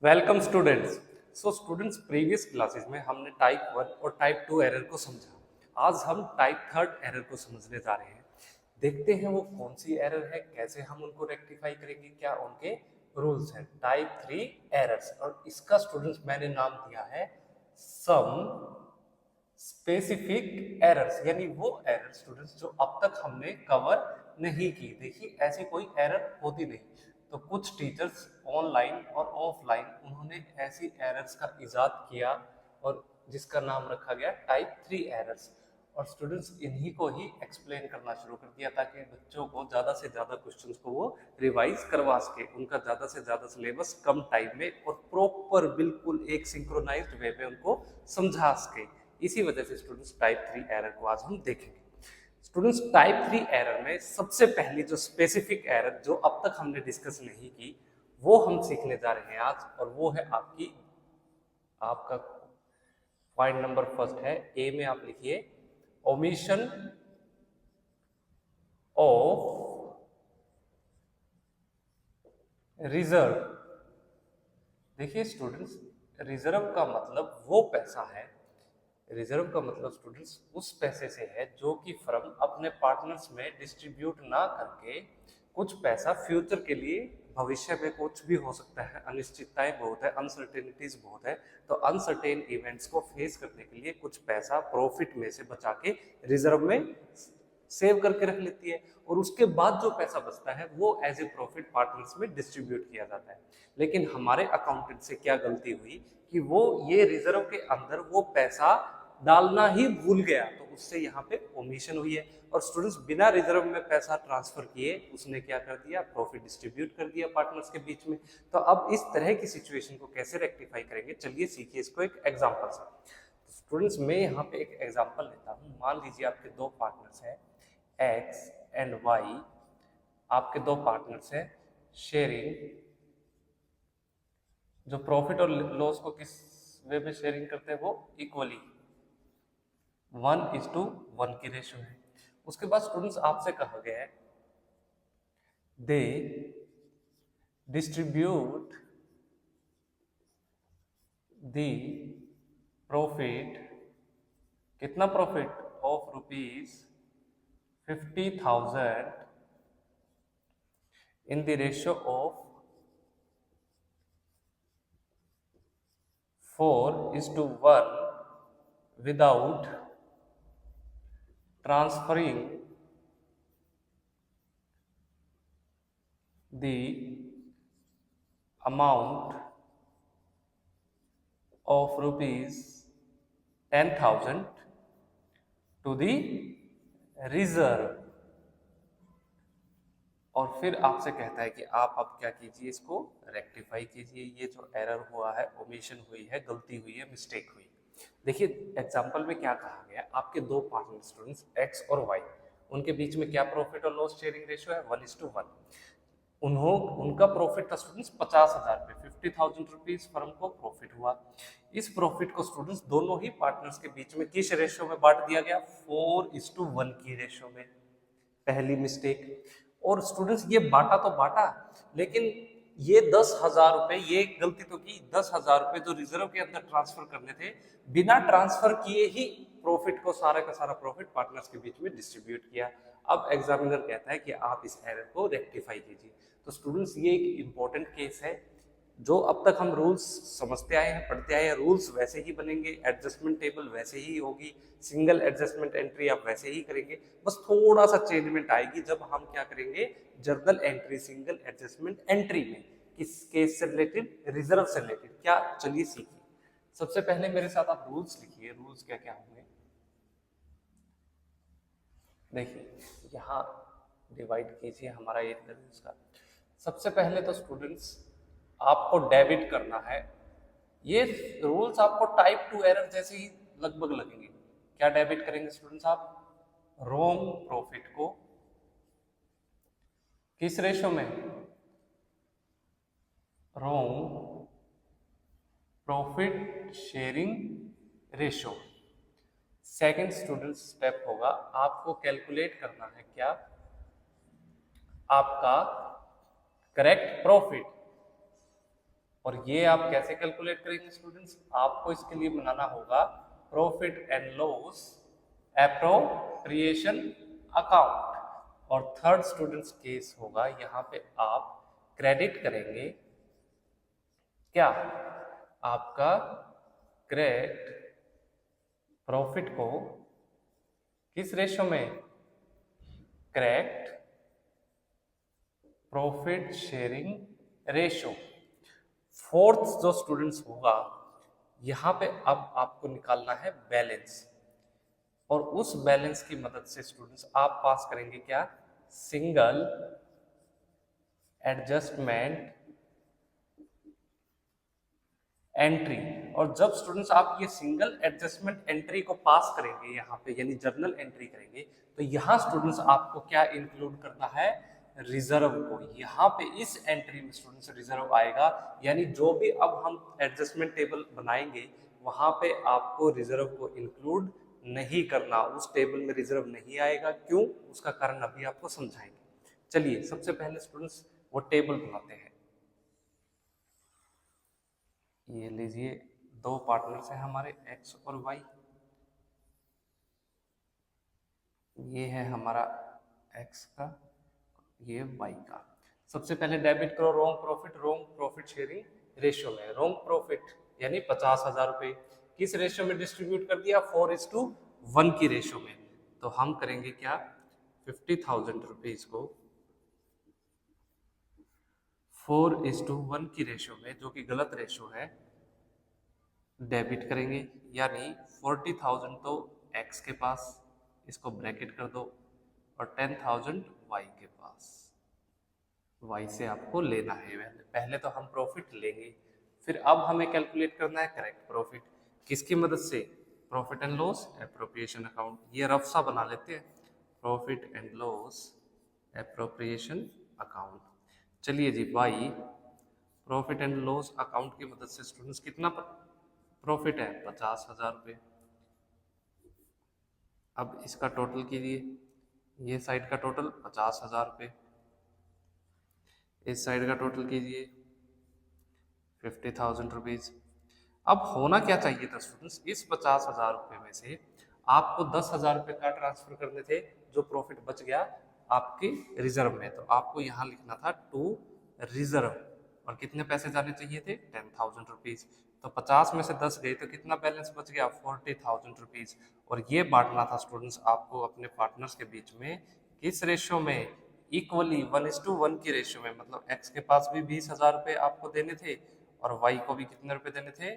Welcome students. So students, previous classes में हमने type 1 और टाइप 2 एरर को समझा। आज हम टाइप 3 एरर को समझने जा रहे हैं। देखते हैं वो कौन सी एरर है, कैसे हम उनको रेक्टिफाई करेंगे, क्या उनके रूल्स हैं। टाइप 3 एरर्स, और इसका स्टूडेंट्स मैंने नाम दिया है सम स्पेसिफिक एरर्स, यानी वो एरर स्टूडेंट्स जो अब तक हमने कवर नहीं की। देखिए, ऐसी कोई एरर होती नहीं, तो कुछ टीचर्स ऑनलाइन और ऑफलाइन उन्होंने ऐसी एरर्स का इजाद किया और जिसका नाम रखा गया टाइप 3 एरर्स। और स्टूडेंट्स इन्हीं को ही एक्सप्लेन करना शुरू कर दिया ताकि बच्चों को ज़्यादा से ज़्यादा क्वेश्चंस को वो रिवाइज करवा सके, उनका ज़्यादा से ज़्यादा सिलेबस कम टाइम में और प्रॉपर बिल्कुल एक सिंक्रोनाइज्ड वे में उनको समझा सके। इसी वजह से स्टूडेंट्स टाइप 3 एरर को आज हम देखेंगे। स्टूडेंट्स, टाइप 3 एरर में सबसे पहली जो स्पेसिफिक एरर जो अब तक हमने डिस्कस नहीं की वो हम सीखने जा रहे हैं आज, और वो है आपका पॉइंट नंबर फर्स्ट है। ए में आप लिखिए ओमिशन ऑफ रिजर्व। देखिए स्टूडेंट्स, रिजर्व का मतलब वो पैसा है, रिजर्व का मतलब स्टूडेंट्स उस पैसे से है जो कि फर्म अपने पार्टनर्स में डिस्ट्रीब्यूट ना करके कुछ पैसा फ्यूचर के लिए, भविष्य में कुछ भी हो सकता है, अनिश्चितताएं बहुत है, अनसर्टेनिटीज बहुत है, तो अनसर्टेन इवेंट्स को फेस करने के लिए कुछ पैसा प्रॉफिट में से बचा के रिजर्व में सेव करके रख लेती है, और उसके बाद जो पैसा बचता है वो एज ए प्रॉफिट पार्टनर्स में डिस्ट्रीब्यूट किया जाता है। लेकिन हमारे अकाउंटेंट से क्या गलती हुई कि वो ये रिजर्व के अंदर वो पैसा डालना ही भूल गया, तो उससे यहाँ पे ओमिशन हुई है। और स्टूडेंट्स, बिना रिजर्व में पैसा ट्रांसफर किए उसने क्या कर दिया, प्रॉफिट डिस्ट्रीब्यूट कर दिया पार्टनर्स के बीच में। तो अब इस तरह की सिचुएशन को कैसे रेक्टिफाई करेंगे, चलिए सीखिए इसको एक एग्जाम्पल से। स्टूडेंट्स, मैं यहाँ पे एक एग्जाम्पल लेता हूँ। मान लीजिए आपके दो पार्टनर्स हैं एक्स एंड वाई, आपके दो पार्टनर्स हैं शेयरिंग, जो प्रॉफिट और लॉस को किस वे में शेयरिंग करते हैं, वो इक्वली 1:1 की रेशो है। उसके बाद स्टूडेंट्स आपसे कहा गया है दे डिस्ट्रीब्यूट द प्रॉफिट, कितना profit, of ₹50,000 in the ratio of 4:1 without transferring the amount of ₹10,000 to the reserve। और फिर आपसे कहता है कि आप अब क्या कीजिए, इसको रेक्टिफाई कीजिए। ये जो एरर हुआ है, ओमिशन हुई है, गलती हुई है, मिस्टेक हुई। देखिए एग्जांपल में क्या कहा गया, आपके दो पार्टनर स्टूडेंट्स एक्स और वाई, उनके बीच में क्या प्रॉफिट और लॉस शेयरिंग रेशियो है, 1:1। उनका प्रॉफिट था स्टूडेंट्स 50,000 रुपये, 50,000 रुपीज फर्म को प्रॉफिट हुआ। इस प्रॉफिट को स्टूडेंट्स दोनों ही पार्टनर्स के बीच में किस रेशियो में बांट दिया गया, 4:1 की रेशियो में। पहली मिस्टेक। और स्टूडेंट्स ये बांटा तो बांटा, लेकिन ये 10,000 रुपए, ये गलती तो की, 10,000 रुपए जो रिजर्व के अंदर ट्रांसफर करने थे, बिना ट्रांसफर किए ही प्रॉफिट को, सारा का सारा प्रॉफिट पार्टनर्स के बीच में डिस्ट्रीब्यूट किया। अब एग्जामिनर कहता है कि आप इस एरर को रेक्टिफाई कीजिए। तो स्टूडेंट्स, ये एक इंपॉर्टेंट केस है। जो अब तक हम रूल्स समझते आए हैं, पढ़ते आए हैं, रूल्स वैसे ही बनेंगे, एडजस्टमेंट टेबल वैसे ही होगी, सिंगल एडजस्टमेंट एंट्री आप वैसे ही करेंगे, बस थोड़ा सा चेंजमेंट आएगी जब हम क्या करेंगे, journal entry single adjustment entry में किस केस से रिलेटेड, रिजर्व से रिलेटेड। क्या, चलिए सीखिए। सबसे पहले मेरे साथ आप रूल्स लिखिए, रूल्स क्या क्या होंगे। देखिए यहाँ डिवाइड कीजिए हमारा ये रूल्स का। सबसे पहले तो स्टूडेंट्स आपको डेबिट करना है। ये रूल्स आपको टाइप 2 एरर जैसे ही लगभग लगेंगे। क्या डेबिट करेंगे स्टूडेंट्स आप, रॉन्ग प्रॉफिट को किस रेशो में, wrong profit sharing ratio. Second student step होगा, आपको कैलकुलेट करना है क्या, आपका करेक्ट प्रॉफिट। और ये आप कैसे कैलकुलेट करेंगे स्टूडेंट्स? आपको इसके लिए बनाना होगा profit and loss appropriation account. और थर्ड स्टूडेंट्स केस होगा, यहाँ पे आप क्रेडिट करेंगे क्या, आपका ग्रेट प्रॉफिट को किस रेशो में? Correct profit sharing ratio. Fourth जो स्टूडेंट्स होगा, यहां पे अब आपको निकालना है बैलेंस, और उस बैलेंस की मदद से स्टूडेंट्स आप पास करेंगे क्या, सिंगल एडजस्टमेंट एंट्री। और जब स्टूडेंट्स आप ये सिंगल एडजस्टमेंट एंट्री को पास करेंगे यहाँ पे, यानी जर्नल एंट्री करेंगे, तो यहाँ स्टूडेंट्स आपको क्या इंक्लूड करना है, रिजर्व को। यहाँ पे इस एंट्री में स्टूडेंट्स रिजर्व आएगा, यानी जो भी अब हम एडजस्टमेंट टेबल बनाएंगे वहां पे आपको रिजर्व को इंक्लूड नहीं करना, उस टेबल में रिजर्व नहीं आएगा। क्यों? उसका कारण अभी आपको समझाएंगे। चलिए सबसे पहले स्टूडेंट्स वो टेबल बनाते हैं। ये लीजिए, दो पार्टनर्स हैं हमारे एक्स और वाई। ये है हमारा एक्स का, ये वाई का। सबसे पहले डेबिट करो रोंग प्रॉफिट शेयरिंग रेशियो में। रोंग प्रॉफिट यानी 50,000 रुपये किस रेशियो में डिस्ट्रीब्यूट कर दिया, 4:1 की रेशियो में। तो हम करेंगे क्या, 50,000 रुपीज को 4:1 की रेशियो में, जो कि गलत रेशियो है, डेबिट करेंगे। यानी 40,000 तो एक्स के पास, इसको ब्रैकेट कर दो, और 10,000 वाई के पास। वाई से आपको लेना है, पहले तो हम प्रॉफिट लेंगे, फिर अब हमें कैलकुलेट करना है करेक्ट प्रॉफिट। किसकी मदद से, profit and loss appropriation account. ये रफ सा बना लेते हैं, profit and loss appropriation account. चलिए जी, why profit and loss account की मदद से स्टूडेंट्स कितना प्रॉफिट है, 50,000 रुपये। अब इसका टोटल कीजिए, ये साइड का टोटल 50,000 रुपये, इस साइड का टोटल कीजिए 50,000 रुपीज। अब होना क्या चाहिए था स्टूडेंट्स, इस 50,000 रुपये में से आपको 10,000 रुपये का ट्रांसफर करने थे, जो प्रॉफिट बच गया आपके रिजर्व में। तो आपको यहाँ लिखना था टू रिजर्व, और कितने पैसे जाने चाहिए थे, 10,000 रुपीज। तो 50 में से 10 गए तो कितना बैलेंस बच गया, 40,000 रुपीज। और ये बांटना था स्टूडेंट्स आपको अपने पार्टनर्स के बीच में, किस रेशियो में, इक्वली 1:1 की रेशियो में। मतलब एक्स के पास भी 20,000 रुपये आपको देने थे, और वाई को भी कितने रुपए देने थे,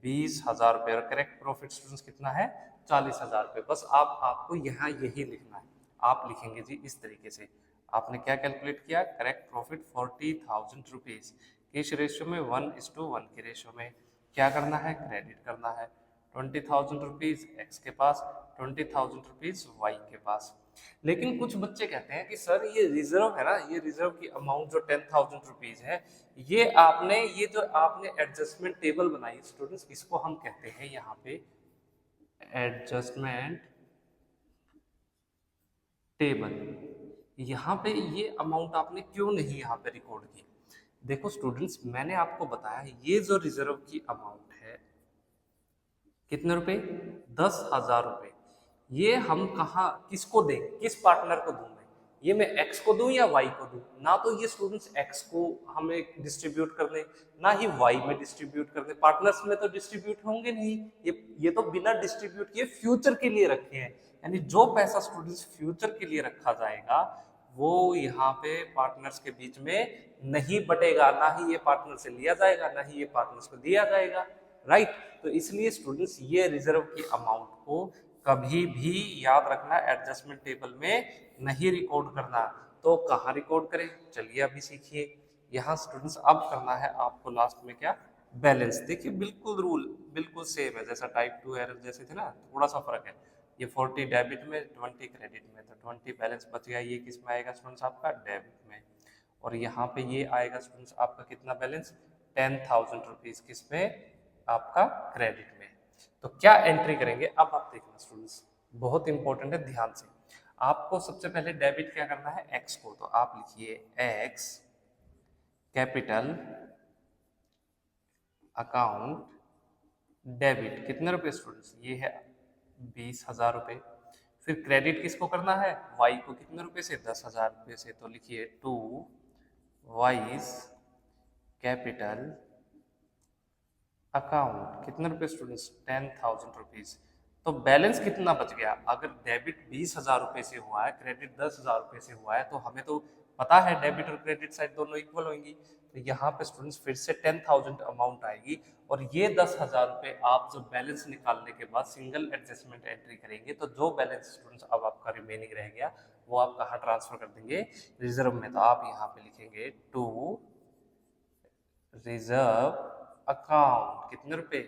20,000 रुपये। और करेक्ट प्रॉफिट स्टूडेंट्स कितना है, 40,000 रुपये। बस आपको यहाँ यही लिखना है। आप लिखेंगे जी इस तरीके से, आपने क्या कैलकुलेट किया, करेक्ट प्रॉफिट 40,000 रुपीज किस रेशियो में, 1:1 की रेशियो में। क्या करना है, क्रेडिट करना है 20,000 रुपीज एक्स के पास, 20,000 रुपीज वाई के पास। लेकिन कुछ बच्चे कहते हैं कि सर ये रिजर्व है ना, ये रिजर्व की अमाउंट जो 10,000 रुपीज है, ये जो आपने एडजस्टमेंट टेबल बनाई स्टूडेंट्स, इसको हम कहते हैं यहाँ पे एडजस्टमेंट टेबल। यहाँ पे ये अमाउंट आपने क्यों नहीं यहाँ पे रिकॉर्ड की? देखो स्टूडेंट्स, मैंने आपको बताया ये जो रिजर्व की अमाउंट है, कितने रुपए, 10,000 रुपए। ये हम कहाँ किसको दें, किस पार्टनर को दूं मैं, ये मैं एक्स को दूं या वाई को दूं? ना तो ये स्टूडेंट्स एक्स को हमें डिस्ट्रीब्यूट कर दें, ना ही वाई में डिस्ट्रीब्यूट कर दें। पार्टनर्स में तो डिस्ट्रीब्यूट होंगे नहीं, ये तो बिना डिस्ट्रीब्यूट किए फ्यूचर के लिए रखे हैं। यानी जो पैसा स्टूडेंट्स फ्यूचर के लिए रखा जाएगा, वो यहाँ पे पार्टनर्स के बीच में नहीं बटेगा, ना ही ये पार्टनर से लिया जाएगा, ना ही ये पार्टनर्स को दिया जाएगा, राइट। तो इसलिए स्टूडेंट्स ये रिजर्व की अमाउंट को कभी भी याद रखना, एडजस्टमेंट टेबल में नहीं रिकॉर्ड करना। तो कहाँ रिकॉर्ड करें, चलिए अभी सीखिए। यहाँ स्टूडेंट्स अब करना है आपको लास्ट में क्या, बैलेंस। देखिए बिल्कुल रूल बिल्कुल सेम है, जैसा टाइप 2 एरर जैसे थे ना, थोड़ा सा फर्क है। ये 40 डेबिट में, 20 क्रेडिट में, तो 20 बैलेंस बच गया, ये किस में आएगा स्टूडेंट्स, आपका डेबिट में। और यहाँ पे ये आएगा स्टूडेंट्स आपका कितना बैलेंस, 10,000 रुपीज, किस में, आपका क्रेडिट में। तो क्या एंट्री करेंगे अब आप देखना स्टूडेंट्स, बहुत इंपॉर्टेंट है, ध्यान से। आपको सबसे पहले डेबिट क्या करना है, एक्स को। तो आप लिखिए एक्स कैपिटल अकाउंट डेबिट कितने रुपए स्टूडेंट्स, ये है 20,000 रुपये। फिर क्रेडिट किसको करना है, वाई को कितने रुपए से, 10,000 रुपये से। तो लिखिए टू वाइज कैपिटल अकाउंट कितने रुपए स्टूडेंट्स, 10,000 रुपीज। तो बैलेंस कितना बच गया, अगर डेबिट 20,000 रुपये से हुआ है, क्रेडिट 10,000 रुपये से हुआ है, तो हमें तो पता है डेबिट और क्रेडिट साइड दोनों इक्वल होंगी। तो यहाँ पे स्टूडेंट्स फिर से 10,000 अमाउंट आएगी, और ये 10,000 रुपये आप जब बैलेंस निकालने के बाद सिंगल एडजस्टमेंट एंट्री करेंगे, तो जो बैलेंस स्टूडेंट्स अब आपका रिमेनिंग रह गया वो आप कहाँ ट्रांसफर कर देंगे, रिजर्व में। तो आप यहाँ पे लिखेंगे टू रिजर्व अकाउंट कितने रुपए,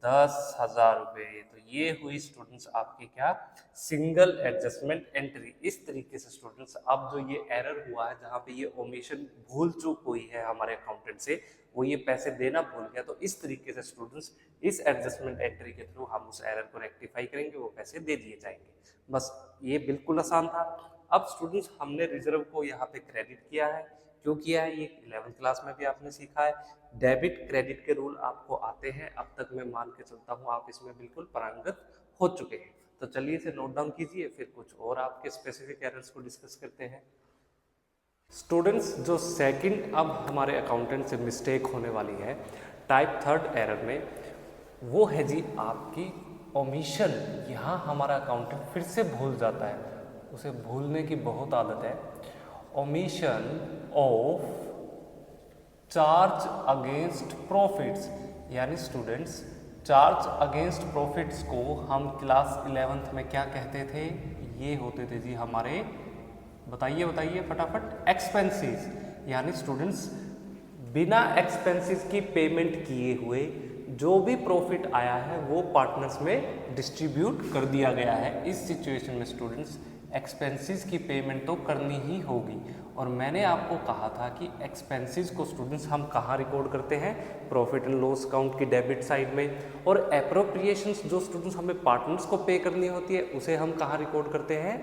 10,000 रुपये। तो ये हुई स्टूडेंट्स आपकी क्या, सिंगल एडजस्टमेंट एंट्री। इस तरीके से स्टूडेंट्स अब जो ये एरर हुआ है, जहाँ पे ये ओमिशन भूल चूक हुई है हमारे अकाउंटेंट से, वो ये पैसे देना भूल गया, तो इस तरीके से स्टूडेंट्स इस एडजस्टमेंट एंट्री के थ्रू हम उस एरर को रेक्टिफाई करेंगे, वो पैसे दे दिए जाएंगे। बस ये बिल्कुल आसान था। अब स्टूडेंट्स हमने रिजर्व को यहाँ पे क्रेडिट किया है, क्यों किया है, ये 11वीं क्लास में भी आपने सीखा है। डेबिट क्रेडिट के रूल आपको आते हैं, अब तक मैं मान के चलता हूँ आप इसमें बिल्कुल पारंगत हो चुके हैं। तो चलिए इसे नोट डाउन कीजिए, फिर कुछ और आपके स्पेसिफिक एरर्स को डिस्कस करते हैं। स्टूडेंट्स जो सेकंड अब हमारे अकाउंटेंट से मिस्टेक होने वाली है टाइप थर्ड एरर में, वो है जी आपकी ओमिशन। यहाँ हमारा अकाउंटेंट फिर से भूल जाता है, उसे भूलने की बहुत आदत है। Omission of charge against profits, यानी स्टूडेंट्स चार्ज अगेंस्ट प्रॉफिट्स को हम क्लास 11th में क्या कहते थे, ये होते थे जी हमारे, बताइए फटाफट, एक्सपेंसेस। यानी स्टूडेंट्स बिना एक्सपेंसेस की पेमेंट किए हुए जो भी प्रॉफिट आया है वो पार्टनर्स में डिस्ट्रीब्यूट कर दिया गया है। इस सिचुएशन में स्टूडेंट्स एक्सपेंसेस की पेमेंट तो करनी ही होगी, और मैंने आपको कहा था कि एक्सपेंसेस को स्टूडेंट्स हम कहाँ रिकॉर्ड करते हैं, प्रॉफिट एंड लॉस अकाउंट की डेबिट साइड में, और एप्रोप्रिएशंस जो स्टूडेंट्स हमें पार्टनर्स को पे करनी होती है उसे हम कहाँ रिकॉर्ड करते हैं,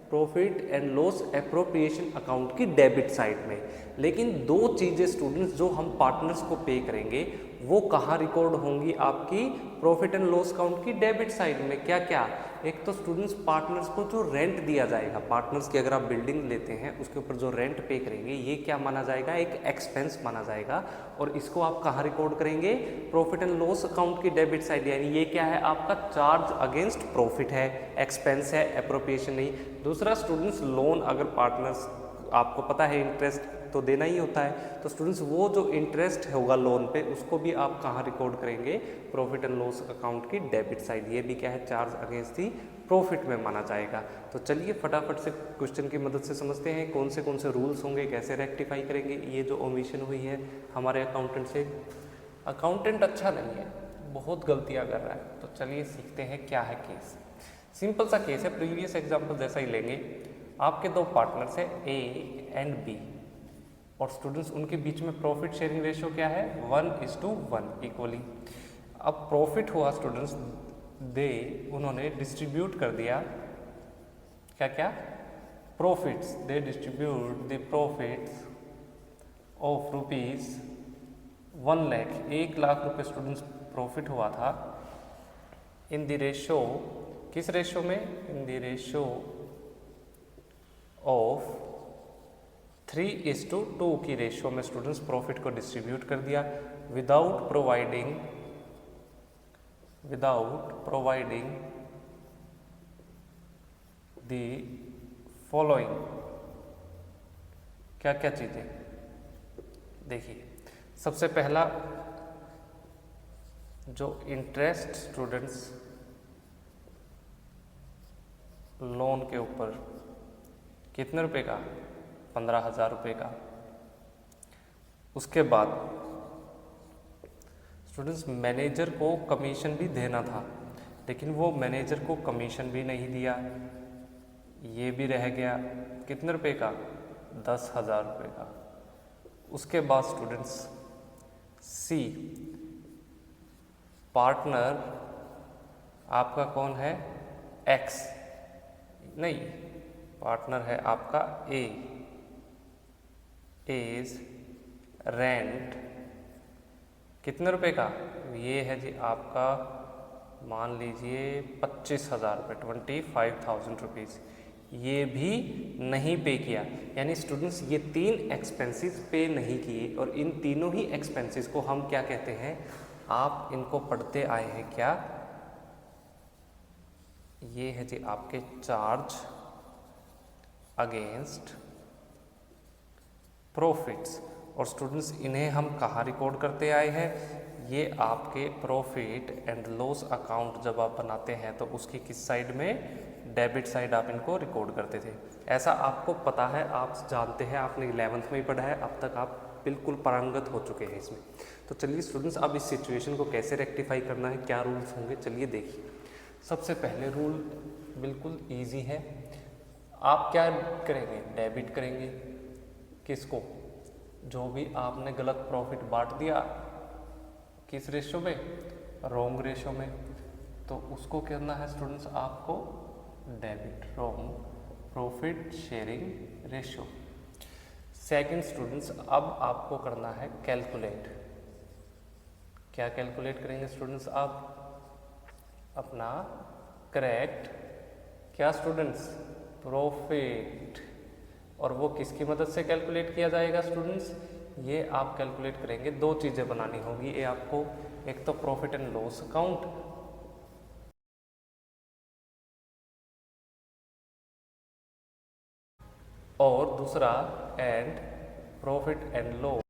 profit and loss appropriation account की डेबिट साइड में। लेकिन दो चीज़ें स्टूडेंट्स जो हम पार्टनर्स को पे करेंगे वो कहाँ रिकॉर्ड होंगी, आपकी प्रॉफिट एंड लॉस अकाउंट की डेबिट साइड में। क्या क्या, एक तो स्टूडेंट्स पार्टनर्स को जो रेंट दिया जाएगा, पार्टनर्स की अगर आप बिल्डिंग लेते हैं उसके ऊपर जो रेंट पे करेंगे, ये क्या माना जाएगा, एक एक्सपेंस माना जाएगा, और इसको आप कहाँ रिकॉर्ड करेंगे, प्रॉफिट एंड लॉस अकाउंट की डेबिट साइड। यानी ये क्या है, आपका चार्ज अगेंस्ट प्रॉफिट है, एक्सपेंस है, एप्रोप्रिएशन नहीं। दूसरा स्टूडेंट्स लोन, अगर पार्टनर्स, आपको पता है इंटरेस्ट तो देना ही होता है, तो स्टूडेंट्स वो जो इंटरेस्ट होगा लोन पे उसको भी आप कहाँ रिकॉर्ड करेंगे, प्रॉफिट एंड लॉस अकाउंट की डेबिट साइड। ये भी क्या है, चार्ज अगेंस्ट दी प्रॉफिट में माना जाएगा। तो चलिए फटाफट से क्वेश्चन की मदद से समझते हैं कौन से रूल्स होंगे, कैसे रेक्टिफाई करेंगे ये जो ओमिशन हुई है हमारे अकाउंटेंट से। अकाउंटेंट अच्छा नहीं है, बहुत गलतियाँ कर रहा है, तो चलिए सीखते हैं क्या है केस। सिंपल सा केस है, प्रीवियस एग्जाम्पल जैसा ही लेंगे। आपके दो पार्टनर्स है ए एंड बी, और स्टूडेंट्स उनके बीच में प्रॉफिट शेयरिंग रेशियो क्या है, 1:1 इक्वली। अब प्रॉफिट हुआ स्टूडेंट्स, उन्होंने डिस्ट्रीब्यूट कर दिया क्या क्या, profits, they distribute the profits of ₹1 lakh, 1 lakh रुपए स्टूडेंट्स प्रॉफिट हुआ था, इन द रेशो, किस रेशो में, इन द रेशो ऑफ 3:2 की रेशियो में स्टूडेंट्स प्रॉफिट को डिस्ट्रीब्यूट कर दिया विदाउट प्रोवाइडिंग दी फॉलोइंग। क्या क्या चीज़ें, देखिए सबसे पहला जो इंटरेस्ट स्टूडेंट्स लोन के ऊपर कितने रुपए का, 15,000 रुपये का। उसके बाद स्टूडेंट्स मैनेजर को कमीशन भी देना था, लेकिन वो मैनेजर को कमीशन भी नहीं दिया, ये भी रह गया, कितने रुपए का, 10,000 रुपये का। उसके बाद स्टूडेंट्स सी, पार्टनर आपका कौन है, एक्स, नहीं, पार्टनर है आपका ए, इज रेंट कितने रुपए का? ये है जी आपका, मान लीजिए 25,000 रुपये, 25,000 रुपीज़। ये भी नहीं पे किया, यानी स्टूडेंट्स ये 3 एक्सपेंसेस पे नहीं किए, और इन तीनों ही एक्सपेंसेस को हम क्या कहते हैं, आप इनको पढ़ते आए हैं क्या, ये है जी आपके चार्ज अगेंस्ट प्रॉफिट्स। और स्टूडेंट्स इन्हें हम कहाँ रिकॉर्ड करते आए हैं, ये आपके प्रॉफिट एंड लॉस अकाउंट जब आप बनाते हैं तो उसकी किस साइड में, डेबिट साइड आप इनको रिकॉर्ड करते थे। ऐसा आपको पता है, आप जानते हैं, आपने 11th में ही पढ़ा है, अब तक आप बिल्कुल पारंगत हो चुके हैं इसमें। तो चलिए स्टूडेंट्स, अब इस सिचुएशन को कैसे रेक्टिफाई करना है, क्या रूल्स होंगे, चलिए देखिए। सबसे पहले रूल बिल्कुल ईजी है, आप क्या करेंगे, डेबिट करेंगे किसको, जो भी आपने गलत प्रॉफिट बांट दिया, किस रेशो में, रॉन्ग रेशो में, तो उसको करना है स्टूडेंट्स आपको debit, wrong profit sharing ratio. Second students, अब आपको करना है कैलकुलेट। क्या कैलकुलेट करेंगे स्टूडेंट्स आप, अपना करेक्ट क्या स्टूडेंट्स, प्रॉफिट। और वो किसकी मदद से कैलकुलेट किया जाएगा स्टूडेंट्स, ये आप कैलकुलेट करेंगे, दो चीज़ें बनानी होगी ये आपको, एक तो प्रॉफिट एंड लॉस अकाउंट, और दूसरा and profit and loss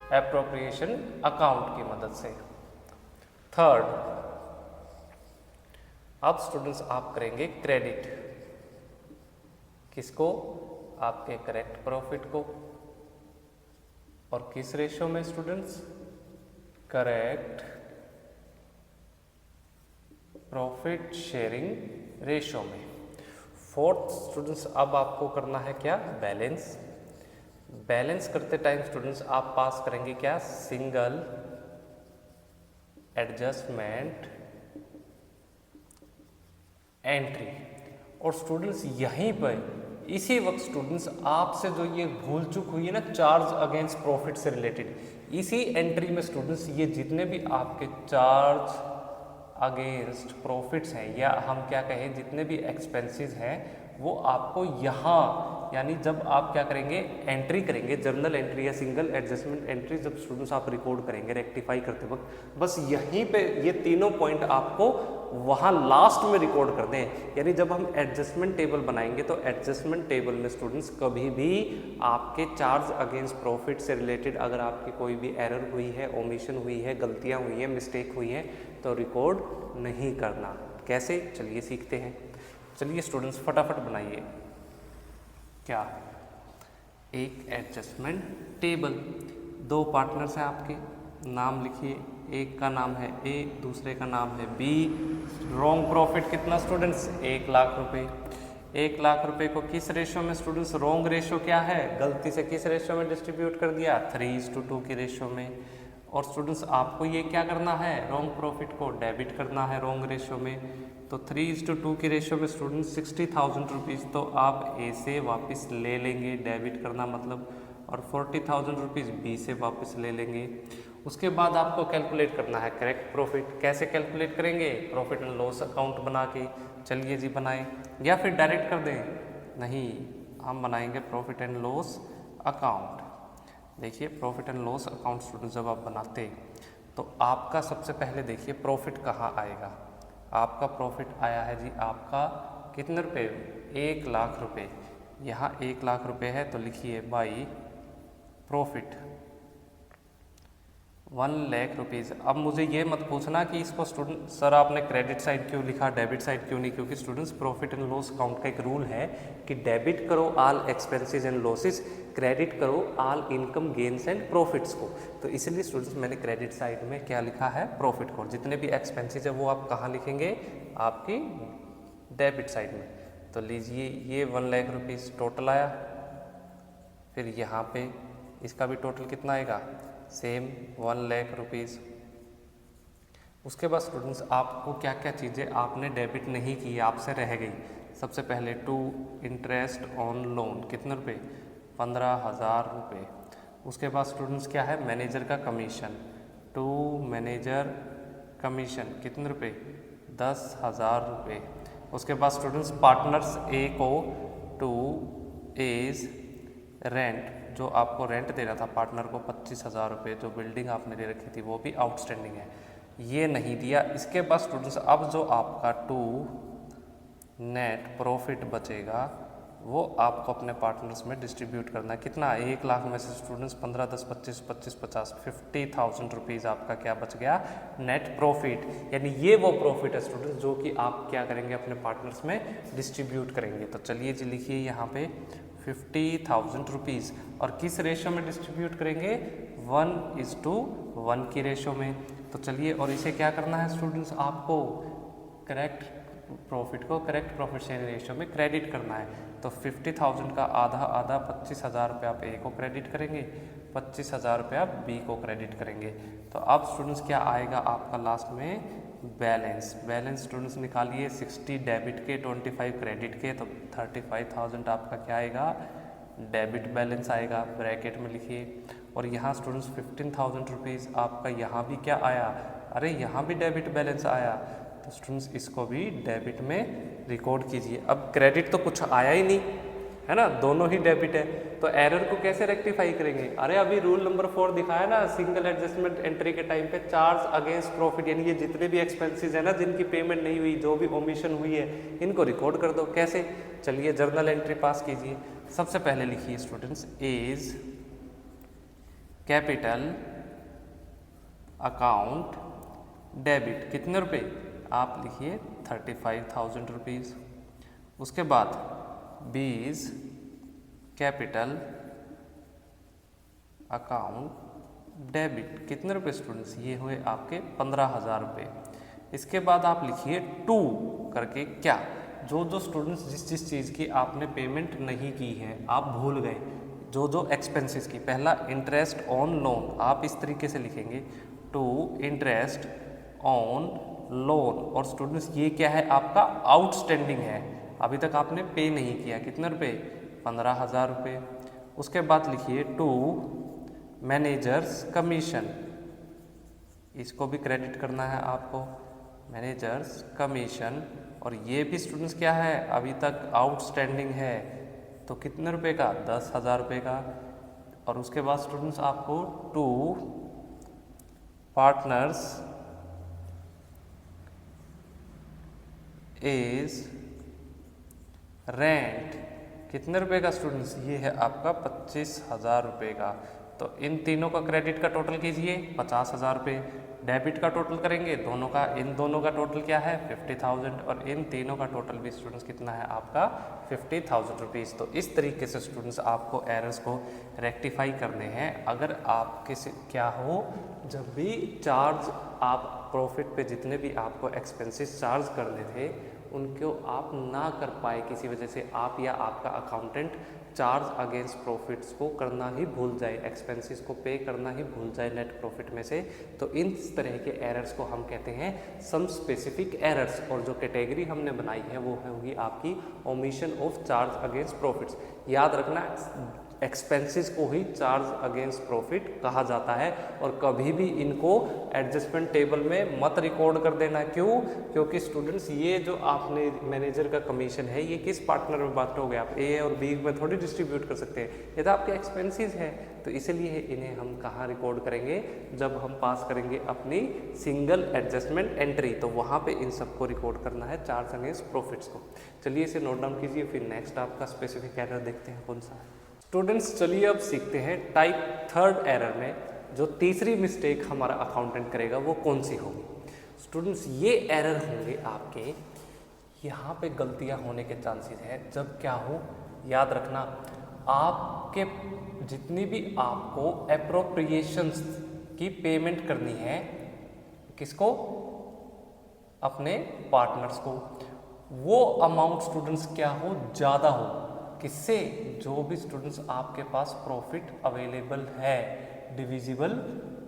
appropriation account की मदद से। थर्ड, अब स्टूडेंट्स आप करेंगे क्रेडिट, किसको, आपके करेक्ट प्रॉफिट को, और किस रेशो में students, correct profit sharing ratio में। फोर्थ स्टूडेंट्स, अब आपको करना है क्या, बैलेंस। बैलेंस करते टाइम स्टूडेंट्स आप पास करेंगे क्या, सिंगल एडजस्टमेंट एंट्री। और स्टूडेंट्स यहीं पर इसी वक्त स्टूडेंट्स आपसे जो ये भूल चूक हुई है ना, चार्ज अगेंस्ट प्रॉफिट से रिलेटेड, इसी एंट्री में स्टूडेंट्स ये जितने भी आपके चार्ज अगेंस्ट प्रॉफिट्स हैं, या हम क्या कहें जितने भी एक्सपेंसेस हैं, वो आपको यहाँ, यानी जब आप क्या करेंगे, एंट्री करेंगे, जर्नल एंट्री या सिंगल एडजस्टमेंट एंट्री जब स्टूडेंट्स आप रिकॉर्ड करेंगे रेक्टिफाई करते वक्त, बस यहीं पे ये तीनों पॉइंट आपको वहाँ लास्ट में रिकॉर्ड कर दें। यानी जब हम एडजस्टमेंट टेबल बनाएंगे तो एडजस्टमेंट टेबल में स्टूडेंट्स कभी भी आपके चार्ज अगेंस्ट प्रॉफिट से रिलेटेड अगर आपकी कोई भी एरर हुई है, ओमिशन हुई है, गलतियाँ हुई हैं, मिस्टेक हुई है, तो रिकॉर्ड नहीं करना। कैसे, चलिए सीखते हैं। चलिए स्टूडेंट्स फटाफट बनाइए क्या, एक एडजस्टमेंट टेबल, दो पार्टनर्स हैं आपके, नाम लिखिए, एक का नाम है ए, दूसरे का नाम है बी। रॉन्ग प्रॉफिट कितना स्टूडेंट्स, 1 लाख रुपए। 1 लाख रुपए को किस रेशो में स्टूडेंट्स, रॉन्ग रेशो क्या है, गलती से किस रेशो में डिस्ट्रीब्यूट कर दिया, 3:2 की रेशो में। और स्टूडेंट्स आपको ये क्या करना है, रॉन्ग प्रॉफिट को डेबिट करना है रॉन्ग रेशो में। तो 3:2 की रेशो में स्टूडेंट्स 60,000 रुपीज़ तो आप ए से वापस ले लेंगे, डेबिट करना मतलब, और 40,000 रुपीज़ बी से वापस ले लेंगे। उसके बाद आपको कैलकुलेट करना है करेक्ट प्रॉफिट। कैसे कैलकुलेट करेंगे, प्रॉफिट एंड लॉस अकाउंट बना के। चलिए जी बनाएं, या फिर डायरेक्ट कर दें, नहीं हम बनाएंगे प्रॉफिट एंड लॉस अकाउंट। देखिए profit and loss account student जब आप बनाते तो आपका सबसे पहले देखिए प्रॉफिट कहाँ आएगा, आपका प्रॉफिट आया है जी आपका कितने रुपए, 1 लाख रुपए। यहाँ 1 लाख रुपए है तो लिखिए बाई प्रॉफिट 1 लाख रुपीज़। अब मुझे ये मत पूछना कि इसको स्टूडेंट सर आपने क्रेडिट साइड क्यों लिखा, डेबिट साइड क्यों नहीं, क्योंकि students profit and loss account का एक रूल है कि डेबिट करो all expenses and losses, credit करो all income gains and profits को। तो इसलिए स्टूडेंट्स मैंने क्रेडिट साइड में क्या लिखा है, प्रॉफिट को। जितने भी एक्सपेंसेस है वो आप कहाँ लिखेंगे, आपकी डेबिट साइड में। तो लीजिए ये 1 लाख रुपीज़ टोटल आया, फिर यहाँ पे इसका भी टोटल कितना आएगा, सेम 1 लाख रुपीज़। उसके बाद स्टूडेंट्स आपको क्या क्या चीज़ें आपने डेबिट नहीं की, आपसे रह गई। सबसे पहले टू इंटरेस्ट ऑन लोन कितने रुपए, 15,000 रुपये। उसके बाद स्टूडेंट्स क्या है, मैनेजर का कमीशन, टू मैनेजर कमीशन कितने रुपए, 10,000 रुपये। उसके बाद स्टूडेंट्स पार्टनर्स ए को टू इज रेंट, जो आपको रेंट दे रहा था पार्टनर को 25,000 रुपये, जो बिल्डिंग आपने ले रखी थी वो भी आउटस्टैंडिंग है, ये नहीं दिया। इसके बाद स्टूडेंट्स अब जो आपका टू नेट प्रॉफिट बचेगा वो आपको अपने पार्टनर्स में डिस्ट्रीब्यूट करना है। कितना, 1 लाख में से स्टूडेंट्स 15, 10, 25, 25, 50, 50,000 रुपीज़ आपका क्या बच गया, नेट प्रॉफिट। यानी ये वो प्रॉफिट है स्टूडेंट्स जो कि आप क्या करेंगे, अपने पार्टनर्स में डिस्ट्रीब्यूट करेंगे। तो चलिए जी लिखिए यहाँ पे 50,000 रुपीज़, और किस रेशो में डिस्ट्रीब्यूट करेंगे, 1:1 की रेशो में। तो चलिए, और इसे क्या करना है स्टूडेंट्स, आपको करेक्ट प्रॉफिट को करेक्ट प्रॉफिट शेयरिंग रेशियो में क्रेडिट करना है। तो 50,000 का आधा आधा 25,000 रुपये आप ए को क्रेडिट करेंगे, 25,000 रुपये आप बी को क्रेडिट करेंगे। तो अब स्टूडेंट्स क्या आएगा आपका लास्ट में, बैलेंस। बैलेंस स्टूडेंट्स निकालिए, 60 डेबिट के 25 क्रेडिट के, तो 35,000 आपका क्या आएगा, डेबिट बैलेंस आएगा, ब्रैकेट में लिखिए। और यहाँ स्टूडेंट्स 15,000 रुपीज़ आपका यहाँ भी क्या आया, अरे यहाँ भी डेबिट बैलेंस आया, तो स्टूडेंट्स इसको भी डेबिट में रिकॉर्ड कीजिए। अब क्रेडिट तो कुछ आया ही नहीं है ना, दोनों ही डेबिट है, तो एरर को कैसे रेक्टिफाई करेंगे। अरे अभी रूल नंबर 4 दिखाया ना, सिंगल एडजस्टमेंट एंट्री के टाइम पे चार्ज अगेंस्ट प्रॉफिट, यानी ये जितने भी एक्सपेंसेस है ना जिनकी पेमेंट नहीं हुई, जो भी ओमिशन हुई है, इनको रिकॉर्ड कर दो। कैसे, चलिए जर्नल एंट्री पास कीजिए। सबसे पहले लिखिए students, is capital account debit कितने रुपए, आप लिखिए 35,000 रुपीज़। उसके बाद बीज कैपिटल अकाउंट डेबिट कितने रुपए स्टूडेंट्स, ये हुए आपके 15,000 रुपये। इसके बाद आप लिखिए टू करके क्या, जो स्टूडेंट्स जिस चीज़ की आपने पेमेंट नहीं की है, आप भूल गए, जो एक्सपेंसेस की। पहला इंटरेस्ट ऑन लोन, आप इस तरीके से लिखेंगे, टू इंटरेस्ट ऑन लोन। और स्टूडेंट्स ये क्या है, आपका आउटस्टैंडिंग है, अभी तक आपने पे नहीं किया, कितने रुपए, 15,000 रुपये। उसके बाद लिखिए टू मैनेजर्स कमीशन, इसको भी क्रेडिट करना है आपको, मैनेजर्स कमीशन। और ये भी स्टूडेंट्स क्या है, अभी तक आउटस्टैंडिंग है, तो कितने रुपए का, 10,000 रुपये का। और उसके बाद स्टूडेंट्स आपको टू पार्टनर्स इज रेंट कितने रुपए का स्टूडेंट्स, ये है आपका 25,000 रुपये का। तो इन तीनों का क्रेडिट का टोटल कीजिए 50,000 रुपये, डेबिट का टोटल करेंगे दोनों का, इन दोनों का टोटल क्या है 50,000, और इन तीनों का टोटल भी स्टूडेंट्स कितना है आपका 50,000 रुपीज़। तो इस तरीके से स्टूडेंट्स आपको एरर्स को रेक्टिफाई करने हैं। अगर आपके से क्या हो, जब भी चार्ज आप प्रॉफिट पे जितने भी आपको एक्सपेंसेस चार्ज करने थे उनको आप ना कर पाए किसी वजह से, आप या आपका अकाउंटेंट चार्ज अगेंस्ट प्रॉफिट्स को करना ही भूल जाए, एक्सपेंसेस को पे करना ही भूल जाए नेट प्रॉफिट में से, तो इस तरह के एरर्स को हम कहते हैं सम स्पेसिफिक एरर्स। और जो कैटेगरी हमने बनाई है वो होगी आपकी omission of charge against profits. याद रखना, एक्सपेंसेस को ही चार्ज अगेंस्ट प्रॉफिट कहा जाता है, और कभी भी इनको एडजस्टमेंट टेबल में मत रिकॉर्ड कर देना। क्यों? क्योंकि स्टूडेंट्स ये जो आपने मैनेजर का कमीशन है ये किस पार्टनर में बांटोगे आप, ए और बी में थोड़ी डिस्ट्रीब्यूट कर सकते हैं, ये तो आपके एक्सपेंसेस है। तो इसलिए इन्हें हम कहाँ रिकॉर्ड करेंगे, जब हम पास करेंगे अपनी सिंगल एडजस्टमेंट एंट्री, तो वहाँ पे इन सबको रिकॉर्ड करना है चार्ज अगेंस्ट प्रॉफिट्स को। चलिए इसे नोट डाउन कीजिए, फिर नेक्स्ट आपका स्पेसिफिक एरर देखते हैं कौन सा है। स्टूडेंट्स चलिए अब सीखते हैं टाइप 3 एरर में जो तीसरी मिस्टेक हमारा अकाउंटेंट करेगा वो कौन सी होगी। स्टूडेंट्स ये एरर होंगे आपके, यहाँ पे गलतियाँ होने के चांसेस है जब क्या हो, याद रखना, आपके जितनी भी आपको एप्रोप्रिएशंस की पेमेंट करनी है, किसको, अपने पार्टनर्स को, वो अमाउंट स्टूडेंट्स क्या हो, ज़्यादा हो, किससे, जो भी स्टूडेंट्स आपके पास प्रॉफिट अवेलेबल है डिविजिबल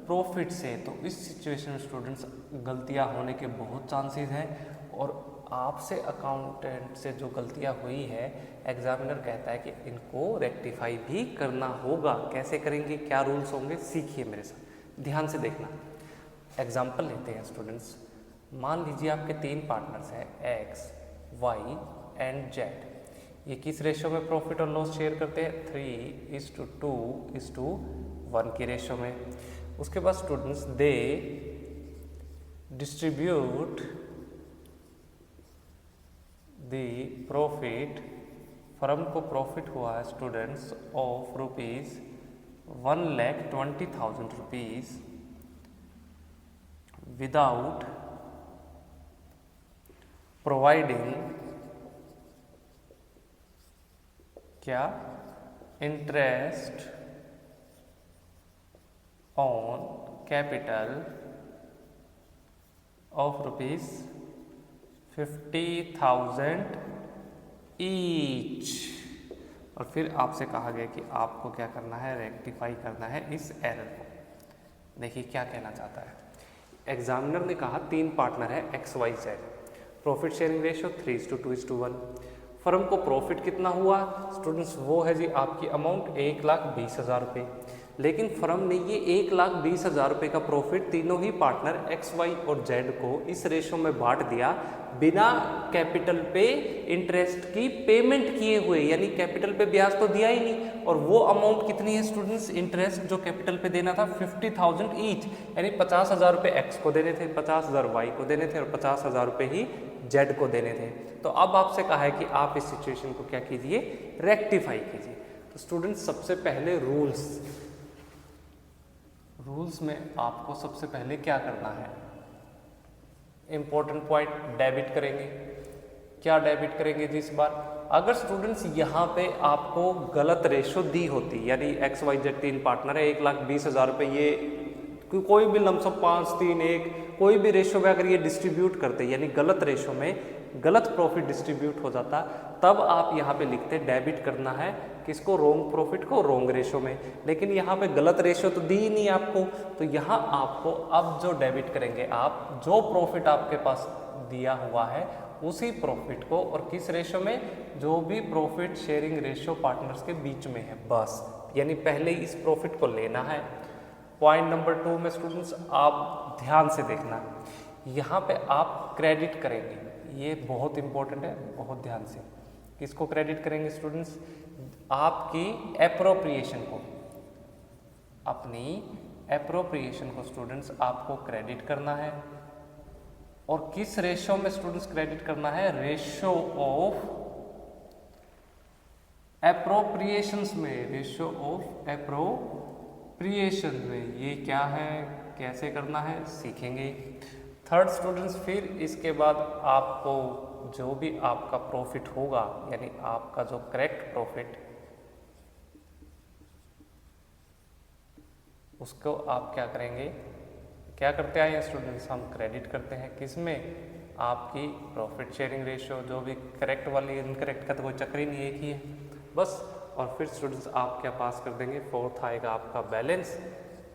प्रॉफिट से। तो इस सिचुएशन में स्टूडेंट्स गलतियां होने के बहुत चांसेस हैं, और आपसे अकाउंटेंट से जो गलतियां हुई है, एग्जामिनर कहता है कि इनको रेक्टिफाई भी करना होगा। कैसे करेंगे, क्या रूल्स होंगे, सीखिए मेरे साथ, ध्यान से देखना। एग्जाम्पल लेते हैं स्टूडेंट्स। मान लीजिए आपके 3 पार्टनर्स हैं, एक्स, वाई एंड जेड। ये किस रेशो में प्रॉफिट और लॉस शेयर करते हैं? 3:2:1 की रेशो में। उसके बाद students they distribute the profit, firm को प्रॉफिट हुआ है स्टूडेंट्स ऑफ ₹1,20,000 विदाउट प्रोवाइडिंग क्या? Interest on capital of ₹50,000 each. और फिर आपसे कहा गया कि आपको क्या करना है, रेक्टिफाई करना है इस एरर को। देखिए क्या कहना चाहता है एग्जामिनर ने। कहा 3 पार्टनर है XYZ, profit sharing ratio 3:2:1। Firm को प्रॉफिट कितना हुआ स्टूडेंट्स? वो है जी आपकी अमाउंट 1,20,000 रुपये। लेकिन फर्म ने ये 1,20,000 रुपये का प्रॉफिट तीनों ही पार्टनर XY और Z को इस रेशो में बांट दिया, बिना कैपिटल पे इंटरेस्ट की पेमेंट किए हुए, यानी कैपिटल पे ब्याज तो दिया ही नहीं। और वो अमाउंट कितनी है स्टूडेंट्स? इंटरेस्ट जो कैपिटल पे देना था 50,000 ईच, यानी 50,000 रुपये एक्स को देने थे, 50,000 वाई को देने थे और 50,000 रुपये ही जेड को देने थे। तो अब आपसे कहा है कि आप इस सिचुएशन को क्या कीजिए, रेक्टिफाई कीजिए। तो स्टूडेंट्स सबसे पहले रूल्स में आपको सबसे पहले क्या करना है, इंपॉर्टेंट पॉइंट, डेबिट करेंगे। क्या डेबिट करेंगे जी इस बार? अगर स्टूडेंट्स यहाँ पे आपको गलत रेशो दी होती, यानी XYZ 3 पार्टनर है, 1,20,000 रुपये, ये कोई भी लमसम 5:3:1 कोई भी रेशो में अगर ये डिस्ट्रीब्यूट करते, यानी गलत रेशो में गलत प्रॉफिट डिस्ट्रीब्यूट हो जाता, तब आप यहाँ पे लिखते डेबिट करना है किसको, रोंग प्रॉफिट को रोंग रेशो में। लेकिन यहाँ पे गलत रेशो तो दी ही नहीं आपको, तो यहाँ आपको अब जो डेबिट करेंगे आप, जो प्रॉफिट आपके पास दिया हुआ है उसी प्रॉफिट को, और किस रेशो में, जो भी प्रॉफिट शेयरिंग रेशो पार्टनर्स के बीच में है, बस। यानी पहले इस प्रॉफिट को लेना है। पॉइंट नंबर 2 में स्टूडेंट्स आप ध्यान से देखना, यहाँ पे आप क्रेडिट करेंगे, ये बहुत इंपॉर्टेंट है, बहुत ध्यान से। किसको क्रेडिट करेंगे स्टूडेंट्स? आपकी एप्रोप्रिएशन को, अपनी एप्रोप्रिएशन को स्टूडेंट्स आपको क्रेडिट करना है। और किस रेशो में स्टूडेंट्स क्रेडिट करना है? रेशो ऑफ एप्रोप्रिएशंस में, रेशो ऑफ एप्रोप्रिएशन में। ये क्या है, कैसे करना है, सीखेंगे। थर्ड स्टूडेंट्स फिर इसके बाद आपको जो भी आपका प्रॉफिट होगा, यानी आपका जो करेक्ट प्रॉफिट, उसको आप क्या करेंगे, क्या करते आए हैं स्टूडेंट्स, हम क्रेडिट करते हैं। किस में? आपकी प्रॉफिट शेयरिंग रेशियो, जो भी करेक्ट वाली, इनकरेक्ट का तो कोई चक्कर ही नहीं, एक ही है बस। और फिर स्टूडेंट्स आप क्या पास कर देंगे, फोर्थ आएगा आपका बैलेंस,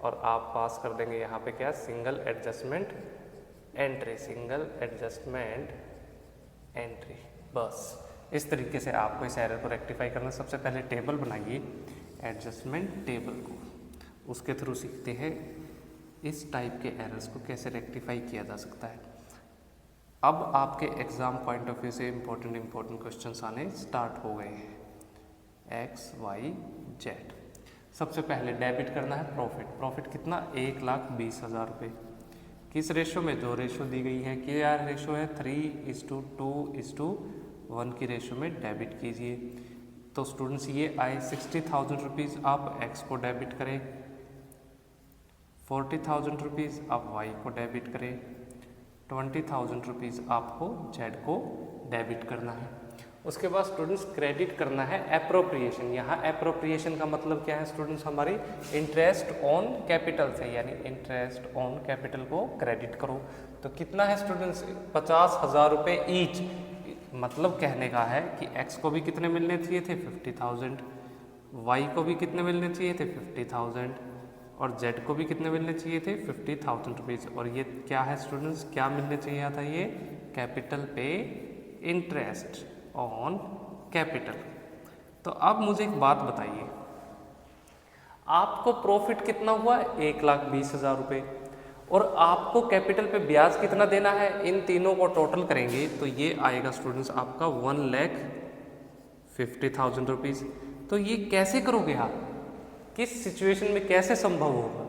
और आप पास कर देंगे यहाँ पे क्या, single adjustment entry, single adjustment entry. बस इस तरीके से आपको इस एरर को रेक्टिफाई करना। सबसे पहले टेबल बनाइए, एडजस्टमेंट टेबल को, उसके थ्रू सीखते हैं इस टाइप के एरर्स को कैसे रेक्टिफाई किया जा सकता है। अब आपके एग्जाम पॉइंट ऑफ व्यू से इम्पोर्टेंट क्वेश्चंस आने स्टार्ट हो गए हैं। XYZ सबसे पहले डेबिट करना है प्रॉफिट कितना, 1,20,000 रुपये। किस रेशो में? जो रेशो दी गई है, क्या रेशो है, 3:2:1 की रेशो में डेबिट कीजिए। तो स्टूडेंट्स ये आए 60,000 रुपीज़, आप एक्स को डेबिट करें, 40,000 रुपीज़ आप वाई को डेबिट करें, 20,000 रुपीज़ आपको जेड को डेबिट करना है। उसके बाद स्टूडेंट्स क्रेडिट करना है एप्रोप्रिएशन। यहाँ एप्रोप्रिएशन का मतलब क्या है स्टूडेंट्स, हमारी इंटरेस्ट ऑन कैपिटल से, यानी इंटरेस्ट ऑन कैपिटल को क्रेडिट करो। तो कितना है स्टूडेंट्स, 50,000 रुपये ईच। मतलब कहने का है कि एक्स को भी कितने मिलने चाहिए थे, 50,000, वाई को भी कितने मिलने चाहिए थे, 50,000, और जेड को भी कितने मिलने चाहिए थे, 50,000 रुपीज़। और ये क्या है स्टूडेंट्स, क्या मिलने चाहिए था, ये कैपिटल पे इंटरेस्ट ऑन कैपिटल। तो अब मुझे एक बात बताइए, आपको प्रॉफिट कितना हुआ? 1,20,000 रुपये, और आपको कैपिटल पे ब्याज कितना देना है? इन तीनों को टोटल करेंगे तो ये आएगा स्टूडेंट्स आपका 1,50,000 रुपीज़। तो ये कैसे करोगे आप? किस सिचुएशन में कैसे संभव होगा?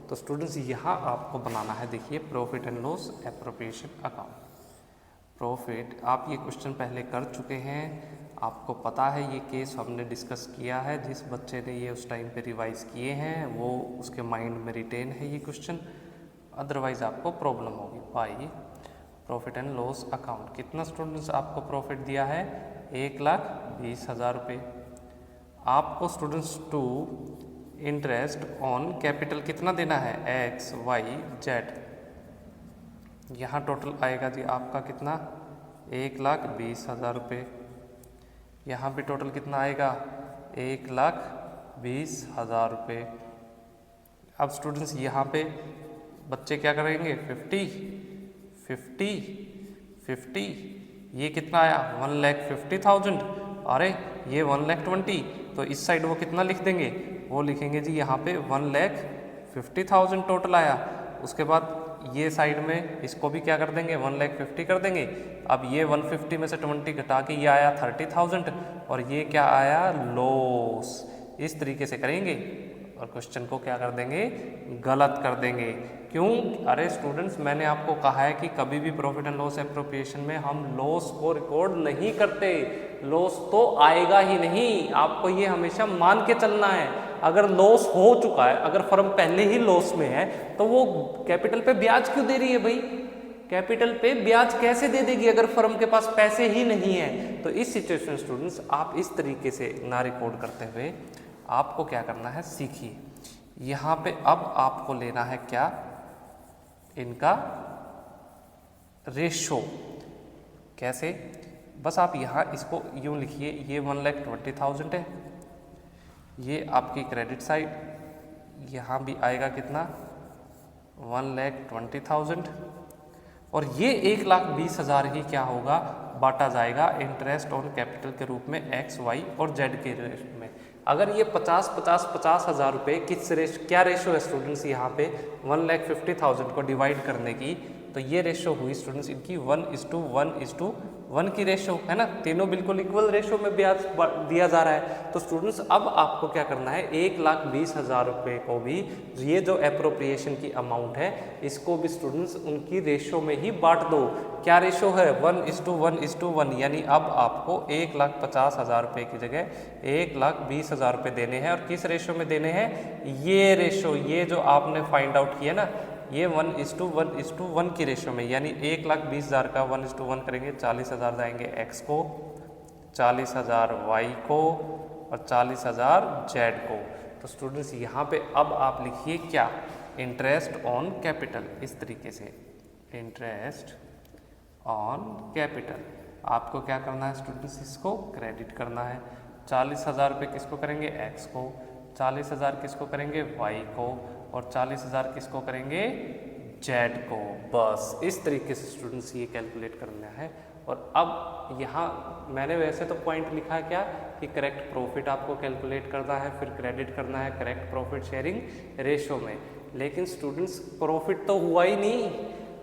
तो स्टूडेंट्स यहाँ आपको बनाना है, देखिए, profit and loss appropriation account. Profit, आप ये क्वेश्चन पहले कर चुके हैं, आपको पता है, ये केस हमने डिस्कस किया है। जिस बच्चे ने ये उस टाइम पे रिवाइज किए हैं वो उसके माइंड में रिटेन है ये क्वेश्चन, अदरवाइज आपको प्रॉब्लम होगी। भाई प्रॉफिट एंड लॉस अकाउंट, कितना स्टूडेंट्स आपको प्रॉफिट दिया है? 1,20,000 रुपये। आपको students to interest on capital कितना देना है? X Y Z. यहाँ टोटल आएगा जी आपका कितना? 1,20,000 रुपये। यहाँ भी टोटल कितना आएगा? 1,20,000 रुपये। अब स्टूडेंट्स यहाँ पे बच्चे क्या करेंगे? 50, ये कितना आया? 1,50,000। अरे ये 1,20,000, तो इस साइड वो कितना लिख देंगे? वो लिखेंगे जी यहाँ पे 1,50,000 टोटल आया। उसके बाद ये साइड में इसको भी क्या कर देंगे? 1,50,000 कर देंगे। अब ये 150 में से 20 घटा के ये आया 30,000, और ये क्या आया? लॉस। इस तरीके से करेंगे और क्वेश्चन को क्या कर देंगे? गलत कर देंगे। क्यों? अरे स्टूडेंट्स, मैंने आपको कहा है कि कभी भी प्रॉफिट एंड लॉस एप्रोप्रिएशन में हम लॉस को रिकॉर्ड नहीं करते। लॉस तो आएगा ही नहीं, आपको ये हमेशा मान के चलना है। अगर लॉस हो चुका है, अगर फर्म पहले ही लॉस में है, तो वो कैपिटल पे ब्याज क्यों दे रही है भाई? कैपिटल पे ब्याज कैसे दे देगी अगर फर्म के पास पैसे ही नहीं है? तो इस सिचुएशन स्टूडेंट्स आप इस तरीके से ना रिकॉर्ड करते हुए आपको क्या करना है? सीखिए। यहाँ पे अब आपको लेना है क्या? इनका रेशो। कैसे? बस आप यहाँ इसको यूँ लिखिए, ये 1,20,000 है, ये आपकी क्रेडिट साइड, यहाँ भी आएगा कितना? 1,20,000, और ये 1,20,000 ही क्या होगा? बांटा जाएगा इंटरेस्ट ऑन कैपिटल के रूप में एक्स वाई और जेड के रेशो में। अगर ये 50,000 रुपये किस क्या रेशो है स्टूडेंट्स? यहाँ पे 1,50,000 को डिवाइड करने की, तो ये रेशो हुई स्टूडेंट्स इनकी 1:1:1 की रेशो है ना। तीनों बिल्कुल इक्वल रेशो में ब्याज दिया जा रहा है। तो स्टूडेंट्स अब आपको क्या करना है? 1,20,000 रुपये को भी, ये जो एप्रोप्रिएशन की अमाउंट है, इसको भी स्टूडेंट्स उनकी रेशो में ही बांट दो। क्या रेशो है? 1:1:1, यानी अब आपको 1,50,000 रुपये की जगह 1,20,000 रुपये देने हैं। और किस रेशो में देने हैं? ये रेशो, ये जो आपने फाइंड आउट किया ना, ये 1:1:1 की रेशो में, यानी 1,20,000 का 1:1 करेंगे, 40,000 जाएंगे एक्स को, 40,000 वाई को और 40,000 जेड को। तो स्टूडेंट्स यहाँ पे अब आप लिखिए क्या? Interest on capital. इस तरीके से इंटरेस्ट ऑन कैपिटल आपको क्या करना है स्टूडेंट्स? इसको क्रेडिट करना है। 40,000 रुपये किसको करेंगे? एक्स को, 40,000 किसको करेंगे? वाई को, और 40,000 किसको करेंगे? जेड को। बस इस तरीके से स्टूडेंट्स ये कैलकुलेट करना है। और अब यहाँ मैंने वैसे तो पॉइंट लिखा है क्या कि करेक्ट प्रॉफिट आपको कैलकुलेट करना है, फिर क्रेडिट करना है करेक्ट प्रॉफिट शेयरिंग रेशो में। लेकिन स्टूडेंट्स प्रॉफिट तो हुआ ही नहीं,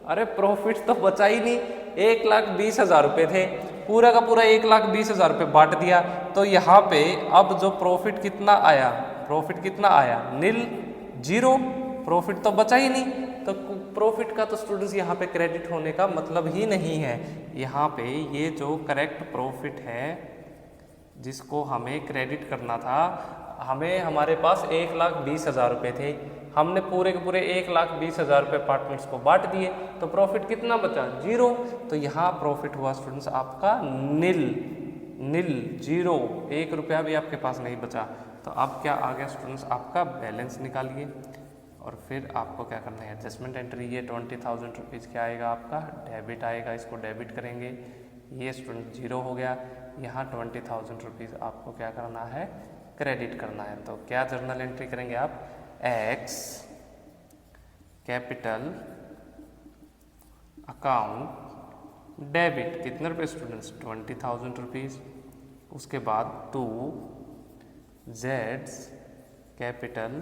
अरे प्रॉफिट तो बचा ही नहीं। 1,20,000 रुपये थे, पूरा का पूरा 1,20,000 रुपये बांट दिया। तो यहाँ पे अब जो प्रॉफिट कितना आया? प्रॉफिट कितना आया? नील, जीरो। प्रॉफिट तो बचा ही नहीं, तो प्रॉफिट का तो स्टूडेंट्स यहाँ पे क्रेडिट होने का मतलब ही नहीं है। यहाँ पे ये जो करेक्ट प्रॉफिट है जिसको हमें क्रेडिट करना था, हमें हमारे पास 1,20,000 रुपये थे, हमने पूरे के पूरे 1,20,000 रुपये पार्टनर्स को बांट दिए, तो प्रॉफिट कितना बचा? जीरो। तो यहाँ प्रॉफिट हुआ स्टूडेंट्स आपका नील, जीरो, 1 रुपया भी आपके पास नहीं बचा। तो अब क्या आ गया स्टूडेंट्स? आपका बैलेंस निकालिए और फिर आपको क्या करना है? Adjustment entry. ये 20,000 रुपीज़ क्या आएगा? आपका डेबिट आएगा, इसको डेबिट करेंगे। ये स्टूडेंट जीरो हो गया। यहाँ 20,000 रुपीज़ आपको क्या करना है? क्रेडिट करना है। तो क्या जर्नल एंट्री करेंगे आप? एक्स कैपिटल अकाउंट डेबिट कितने रुपये स्टूडेंट्स 20,000 रुपीज़। उसके बाद टू जेड्स कैपिटल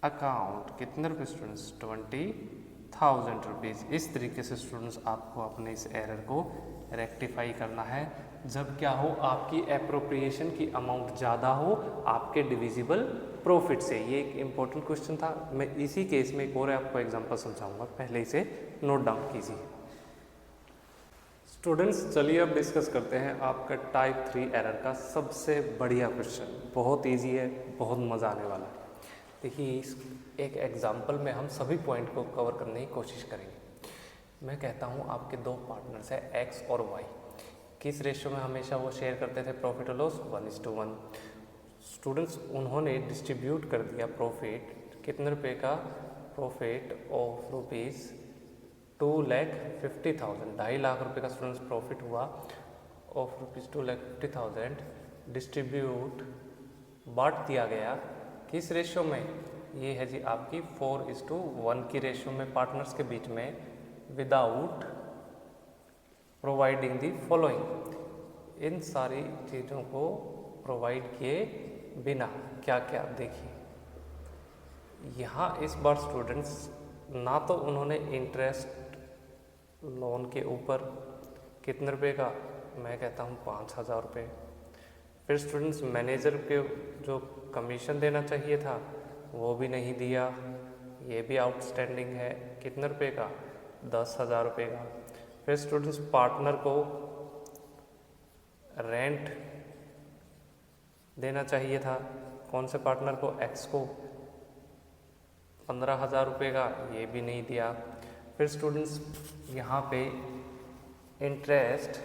अकाउंट कितने रुपये स्टूडेंट्स 20,000 रुपीज़। इस तरीके से स्टूडेंट्स आपको अपने इस एरर को रेक्टिफाई करना है जब क्या हो, आपकी एप्रोप्रिएशन की अमाउंट ज़्यादा हो आपके डिविजिबल प्रॉफिट से। ये एक इम्पोर्टेंट क्वेश्चन था। मैं इसी केस में एक और आपको एग्जांपल समझाऊंगा, पहले इसे नोट डाउन कीजिए। स्टूडेंट्स चलिए अब डिस्कस करते हैं आपका टाइप 3 एरर का सबसे बढ़िया क्वेश्चन। बहुत ईजी है, बहुत मज़ा आने वाला है। देखिए इस एक एग्जाम्पल में हम सभी पॉइंट को कवर करने की कोशिश करेंगे। मैं कहता हूँ आपके दो पार्टनर्स हैं एक्स और वाई। किस रेशियो में हमेशा वो शेयर करते थे प्रॉफिट और लॉस 1:1। स्टूडेंट्स उन्होंने डिस्ट्रीब्यूट कर दिया प्रॉफिट कितने रुपए का, प्रॉफिट ऑफ रुपीज़ 2,50,000, 2.5 लाख रुपए का स्टूडेंट्स प्रॉफिट हुआ ऑफ रुपीज़ 2,50,000। डिस्ट्रीब्यूट बांट दिया गया किस रेशियो में, ये है जी आपकी 4:1 की रेशियो में पार्टनर्स के बीच में, विदाउट प्रोवाइडिंग दी फॉलोइंग। इन सारी चीज़ों को प्रोवाइड किए बिना क्या क्या देखिए यहाँ इस बार स्टूडेंट्स ना तो उन्होंने इंटरेस्ट लोन के ऊपर कितने रुपए का, मैं कहता हूँ 5,000 रुपये। फिर स्टूडेंट्स मैनेजर के जो कमीशन देना चाहिए था वो भी नहीं दिया, ये भी आउटस्टैंडिंग है कितने रुपए का, 10,000 रुपये का। फिर स्टूडेंट्स पार्टनर को रेंट देना चाहिए था, कौन से पार्टनर को, एक्स को, 15,000 रुपये का, ये भी नहीं दिया। फिर स्टूडेंट्स यहाँ पे इंटरेस्ट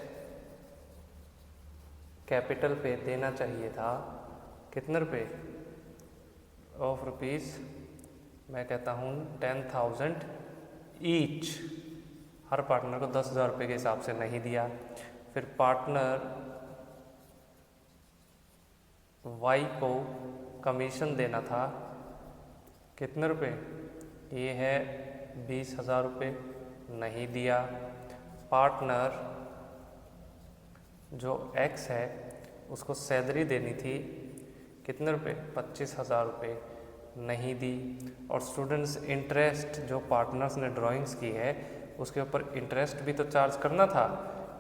कैपिटल पे देना चाहिए था कितने रुपए, ऑफ रुपीज़ मैं कहता हूँ 10,000 ईच। हर पार्टनर को 10,000 रुपये के हिसाब से नहीं दिया। फिर पार्टनर वाई को कमीशन देना था कितने रुपए, ये है 20,000 रुपये, नहीं दिया। पार्टनर जो एक्स है उसको सैलरी देनी थी कितने रुपए, 25,000 रुपये, नहीं दी। और स्टूडेंट्स इंटरेस्ट जो पार्टनर्स ने ड्राइंग्स की है उसके ऊपर इंटरेस्ट भी तो चार्ज करना था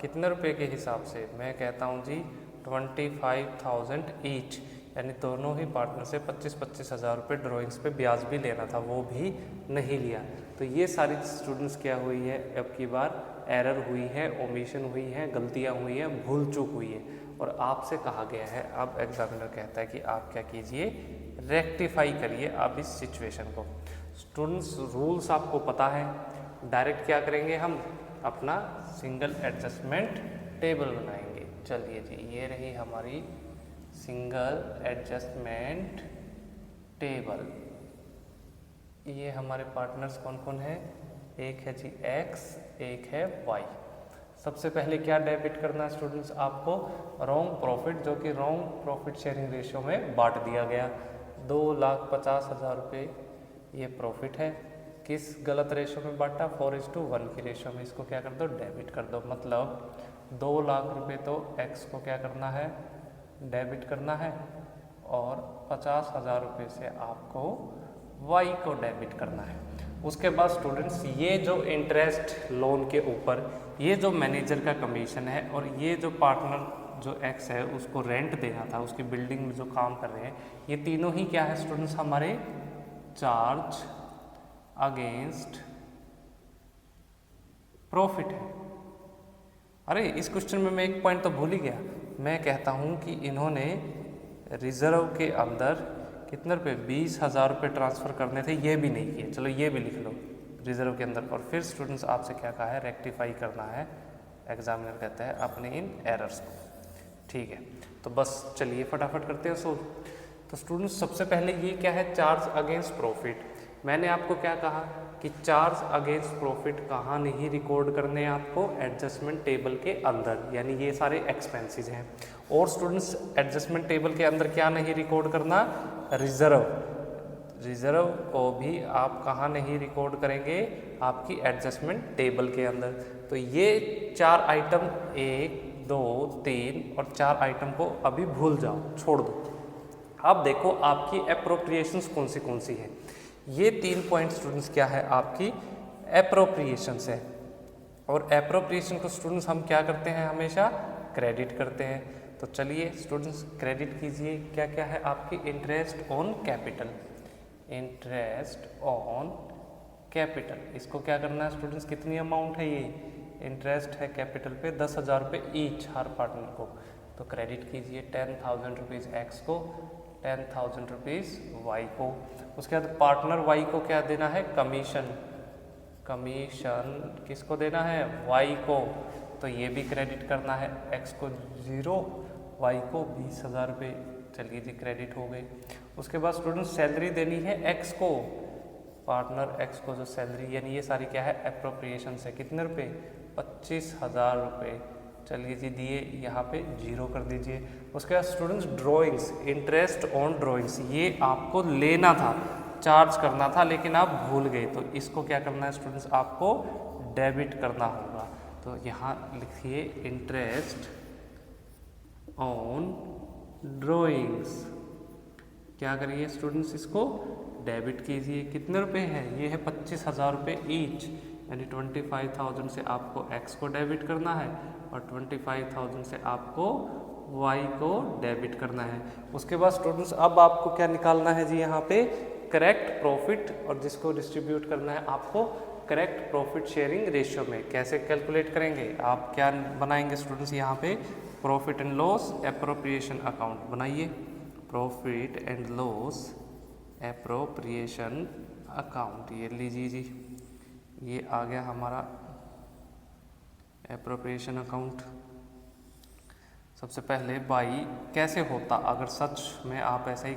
कितने रुपए के हिसाब से, मैं कहता हूँ जी 25,000 ईच, यानी दोनों ही पार्टनर से 25,000 रुपये ड्राइंग्स पे ब्याज भी लेना था, वो भी नहीं लिया। तो ये सारी स्टूडेंट्स क्या हुई है, अब की बार एरर हुई है, ओमिशन हुई है, गलतियाँ हुई हैं, भूल चूक हुई है और आपसे कहा गया है, अब एग्जामिनर कहता है कि आप क्या कीजिए, रेक्टिफाई करिए आप इस सिचुएशन को। स्टूडेंट्स रूल्स आपको पता है, डायरेक्ट क्या करेंगे हम, अपना सिंगल एडजस्टमेंट टेबल बनाएंगे। चलिए जी, ये रही हमारी सिंगल एडजस्टमेंट टेबल। ये हमारे पार्टनर्स कौन कौन है, एक है जी एक्स, एक है वाई। सबसे पहले क्या डेबिट करना है स्टूडेंट्स, आपको रॉन्ग प्रॉफिट, जो कि रॉन्ग प्रॉफिट शेयरिंग रेशियो में बांट दिया गया, 2,50,000 रुपये ये प्रॉफिट है। किस गलत रेशियो में बांटा, 4:1 की रेशियो में। इसको क्या कर दो, डेबिट कर दो। मतलब 2 लाख रुपये तो एक्स को क्या करना है, डेबिट करना है, और 50,000 रुपये से आपको वाई को डेबिट करना है। उसके बाद स्टूडेंट्स ये जो इंटरेस्ट लोन के ऊपर, ये जो मैनेजर का कमीशन है, और ये जो पार्टनर जो एक्स है उसको रेंट देना था, उसकी बिल्डिंग में जो काम कर रहे हैं, ये तीनों ही क्या है स्टूडेंट्स, हमारे चार्ज अगेंस्ट प्रॉफिट है। अरे इस क्वेश्चन में मैं एक पॉइंट तो भूल ही गया, मैं कहता हूँ कि इन्होंने रिजर्व के अंदर कितने रुपये, 20,000 रुपये ट्रांसफ़र करने थे, ये भी नहीं किए। चलो ये भी लिख लो रिजर्व के अंदर। और फिर स्टूडेंट्स आपसे क्या कहा है, रेक्टिफाई करना है। एग्जामिनर कहता है अपने इन एरर्स को, ठीक है। तो बस चलिए फटाफट करते हैं सोल्व। तो स्टूडेंट्स सबसे पहले ये क्या है, चार्ज अगेंस्ट प्रॉफिट। मैंने आपको क्या कहा कि चार्ज अगेंस्ट प्रॉफिट कहाँ नहीं रिकॉर्ड करने हैं आपको, एडजस्टमेंट टेबल के अंदर, यानी ये सारे एक्सपेंसेस हैं। और स्टूडेंट्स एडजस्टमेंट टेबल के अंदर क्या नहीं रिकॉर्ड करना, रिजर्व। रिजर्व को भी आप कहाँ नहीं रिकॉर्ड करेंगे, आपकी एडजस्टमेंट टेबल के अंदर। तो ये 4 आइटम 1 2 3 और 4 आइटम को अभी भूल जाओ, छोड़ दो। अब देखो आपकी एप्रोप्रिएशंस कौन सी है। ये 3 पॉइंट स्टूडेंट्स क्या है, आपकी एप्रोप्रिएशंस है। और एप्रोप्रिएशन को स्टूडेंट्स हम क्या करते हैं, हमेशा क्रेडिट करते हैं। तो चलिए स्टूडेंट्स क्रेडिट कीजिए। क्या क्या है आपकी, interest on capital, interest on capital. इसको क्या करना है स्टूडेंट्स, कितनी अमाउंट है ये, इंटरेस्ट है कैपिटल पे 10,000 रुपये ईच हर पार्टनर को। तो क्रेडिट कीजिए 10,000 रुपीज़ एक्स को, 10,000 रुपीज़ वाई को। उसके बाद पार्टनर वाई को क्या देना है, कमीशन, कमीशन किसको देना है, वाई को। तो ये भी क्रेडिट करना है, एक्स को 0, वाई को 20,000 रुपये। चलिए जी क्रेडिट हो गए। उसके बाद स्टूडेंट सैलरी देनी है एक्स को, पार्टनर एक्स को जो सैलरी, यानी ये सारी क्या है एप्रोप्रिएशन से, कितने रुपए, 25,000 रुपये। चलिए जी दिए, यहाँ पे 0 कर दीजिए। उसके बाद students drawings, interest on drawings, ये आपको लेना था, चार्ज करना था, लेकिन आप भूल गए। तो इसको क्या करना है स्टूडेंट्स, आपको डेबिट करना होगा। तो यहाँ लिखिए इंटरेस्ट ऑन ड्राइंग्स, क्या करिए स्टूडेंट्स, इसको डेबिट कीजिए। कितने रुपए हैं, ये है 25,000 रुपये ईच, यानी 25,000 से आपको एक्स को डेबिट करना है और 25,000 से आपको वाई को डेबिट करना है। उसके बाद स्टूडेंट्स अब आपको क्या निकालना है जी, यहाँ पे करेक्ट प्रॉफिट, और जिसको डिस्ट्रीब्यूट करना है आपको करेक्ट प्रॉफिट शेयरिंग रेशियो में। कैसे कैलकुलेट करेंगे, आप क्या बनाएंगे स्टूडेंट्स, यहाँ पे profit and loss appropriation account बनाइए, profit and loss appropriation account. ये लीजिए जी, ये आ गया हमारा एप्रोप्रिएशन अकाउंट। सबसे पहले बाई कैसे होता, अगर सच में आप ऐसा ही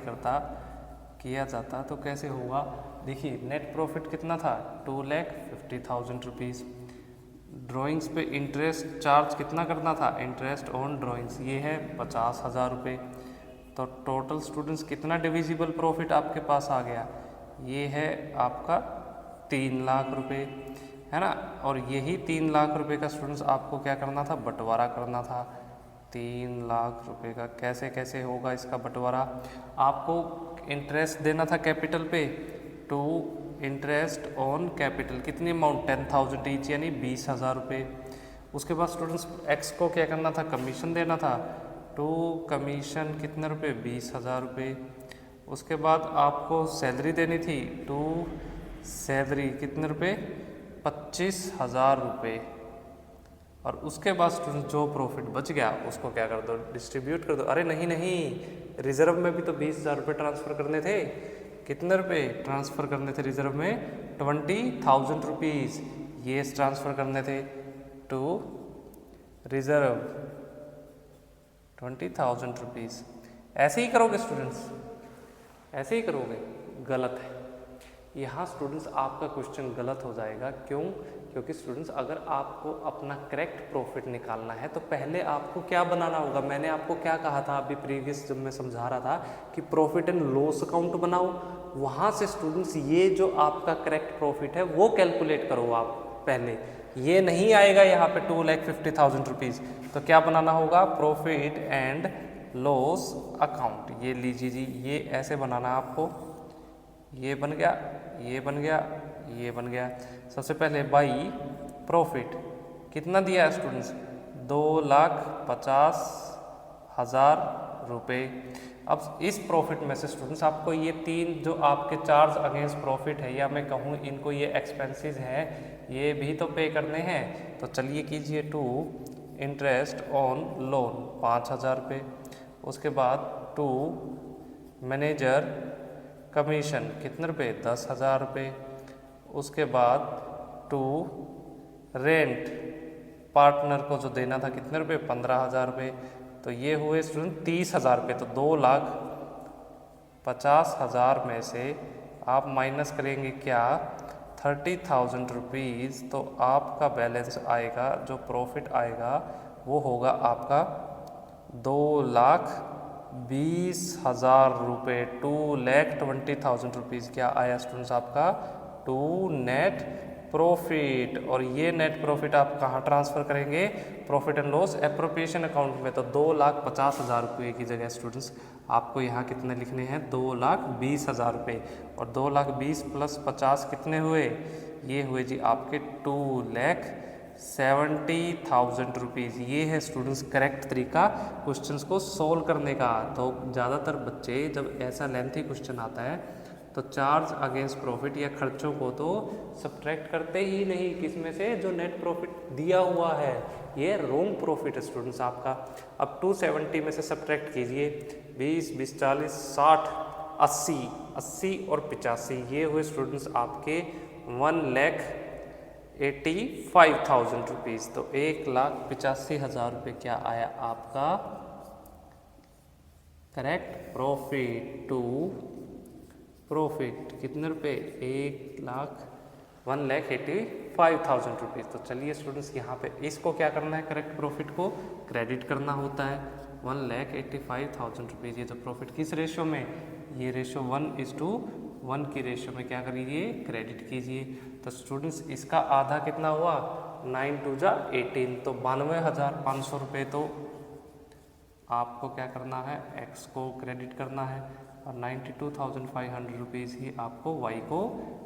किया जाता तो कैसे होगा। देखिए नेट प्रॉफिट कितना था, 2,50,000 रुपीज़। ड्राइंग्स पे इंटरेस्ट चार्ज कितना करना था, इंटरेस्ट ऑन ड्राइंग्स, ये है 50,000 रुपये। तो टोटल स्टूडेंट्स कितना डिविजिबल प्रॉफिट आपके पास आ गया, ये है आपका 3 लाख रुपये, है ना। और यही 3 लाख रुपए का स्टूडेंट्स आपको क्या करना था, बंटवारा करना था 3 लाख रुपए का। कैसे कैसे होगा इसका बंटवारा, आपको इंटरेस्ट देना था कैपिटल पे, टू इंटरेस्ट ऑन कैपिटल, कितनी अमाउंट 10,000 ईच, यानी 20,000 रुपये। उसके बाद स्टूडेंट्स एक्स को क्या करना था, कमीशन देना था, टू कमीशन कितने रुपए, 20,000 रुपये। उसके बाद आपको सैलरी देनी थी, टू सैलरी कितने रुपए, 25,000 रुपये। और उसके बाद स्टूडेंट जो प्रॉफिट बच गया उसको क्या कर दो, डिस्ट्रीब्यूट कर दो। अरे नहीं नहीं, रिजर्व में भी तो 20,000 रुपये ट्रांसफ़र करने थे, कितने रुपए ट्रांसफ़र करने थे रिजर्व में, 20,000 रुपीज़, ये ट्रांसफ़र करने थे टू रिजर्व 20,000 रुपीज़। ऐसे ही करोगे स्टूडेंट्स, ऐसे ही करोगे, गलत है। यहाँ स्टूडेंट्स आपका क्वेश्चन गलत हो जाएगा, क्यों, क्योंकि स्टूडेंट्स अगर आपको अपना करेक्ट प्रॉफिट निकालना है तो पहले आपको क्या बनाना होगा। मैंने आपको क्या कहा था अभी प्रीवियस जब मैं समझा रहा था कि प्रॉफिट एंड लॉस अकाउंट बनाओ, वहाँ से स्टूडेंट्स ये जो आपका करेक्ट प्रॉफिट है वो कैलकुलेट करो आप पहले। ये नहीं आएगा यहाँ पे 2,50,000 रुपीज़, तो क्या बनाना होगा, प्रॉफिट एंड लॉस अकाउंट। ये लीजिए जी, ये ऐसे बनाना आपको, ये बन गया, ये बन गया, ये बन गया। सबसे पहले बाई प्रॉफिट कितना दिया है स्टूडेंट्स, 2,50,000 रुपये। अब इस प्रॉफिट में से स्टूडेंट्स आपको ये 3 जो आपके चार्ज अगेंस्ट प्रॉफिट है, या मैं कहूँ इनको ये एक्सपेंसेस हैं, ये भी तो पे करने हैं। तो चलिए कीजिए, टू इंटरेस्ट ऑन लोन 5,000 रुपये। उसके बाद टू मैनेजर कमीशन कितने रुपए, 10,000 रुपये। उसके बाद टू रेंट पार्टनर को जो देना था कितने रुपए, 15,000 रुपये। तो ये हुए स्टूडेंट 30,000 रुपये। तो 2,50,000 में से आप माइनस करेंगे क्या, 30,000 रुपीज़। तो आपका बैलेंस आएगा, जो प्रॉफिट आएगा वो होगा आपका 2,00,000 20,000 रुपये, 2,20,000 रुपीज़ क्या आया स्टूडेंट्स आपका? To net profit. और ये नेट प्रॉफिट आप कहाँ ट्रांसफ़र करेंगे? Profit and loss appropriation account में। तो 2,50,000 रुपये की जगह स्टूडेंट्स आपको यहाँ कितने लिखने हैं? 2,20,000 रुपये। और 2,20,000 प्लस 50 कितने हुए? ये हुए जी आपके 2,70,000 रुपीज़। ये है स्टूडेंट्स करेक्ट तरीका क्वेश्चंस को सोल्व करने का। तो ज़्यादातर बच्चे जब ऐसा लेंथी क्वेश्चन आता है तो चार्ज अगेंस्ट प्रॉफिट या खर्चों को तो सब्ट्रैक्ट करते ही नहीं, किसमें से? जो नेट प्रॉफिट दिया हुआ है। ये रॉन्ग प्रॉफिट है स्टूडेंट्स आपका। अब 270 में से सब्ट्रैक्ट कीजिए, 20, 20, 40, 60, 80, 80 और 85, ये हुए स्टूडेंट्स आपके 1,85,000 रुपीज़। तो 1,85,000 रुपये क्या आया आपका? करेक्ट प्रॉफिट टू प्रॉफिट कितने रुपए? 1,85,000 रुपीज़। तो चलिए स्टूडेंट्स यहाँ पे इसको क्या करना है? करेक्ट प्रॉफिट को क्रेडिट करना होता है। 1,85,000 रुपीज़। ये तो प्रॉफिट किस रेशो में? ये रेशो 1:1 की रेशो में क्या करिए? क्रेडिट कीजिए। तो स्टूडेंट्स इसका आधा कितना हुआ? 9 2 जा 18। तो 92,500 रुपये तो आपको क्या करना है? एक्स को क्रेडिट करना है। और 92,500 रुपीज़ ही आपको वाई को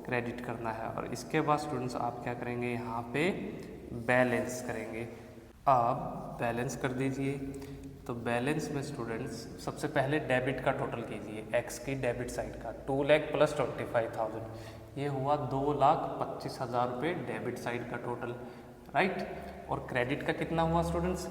क्रेडिट करना है। और इसके बाद स्टूडेंट्स आप क्या करेंगे? यहाँ पे बैलेंस करेंगे। आप बैलेंस कर दीजिए। तो बैलेंस में स्टूडेंट्स सबसे पहले डेबिट का टोटल कीजिए, एक्स की डेबिट साइड का। 2 लाख प्लस 25,000, ये हुआ 2,25,000 रुपये डेबिट साइड का टोटल, राइट। और क्रेडिट का कितना हुआ स्टूडेंट्स?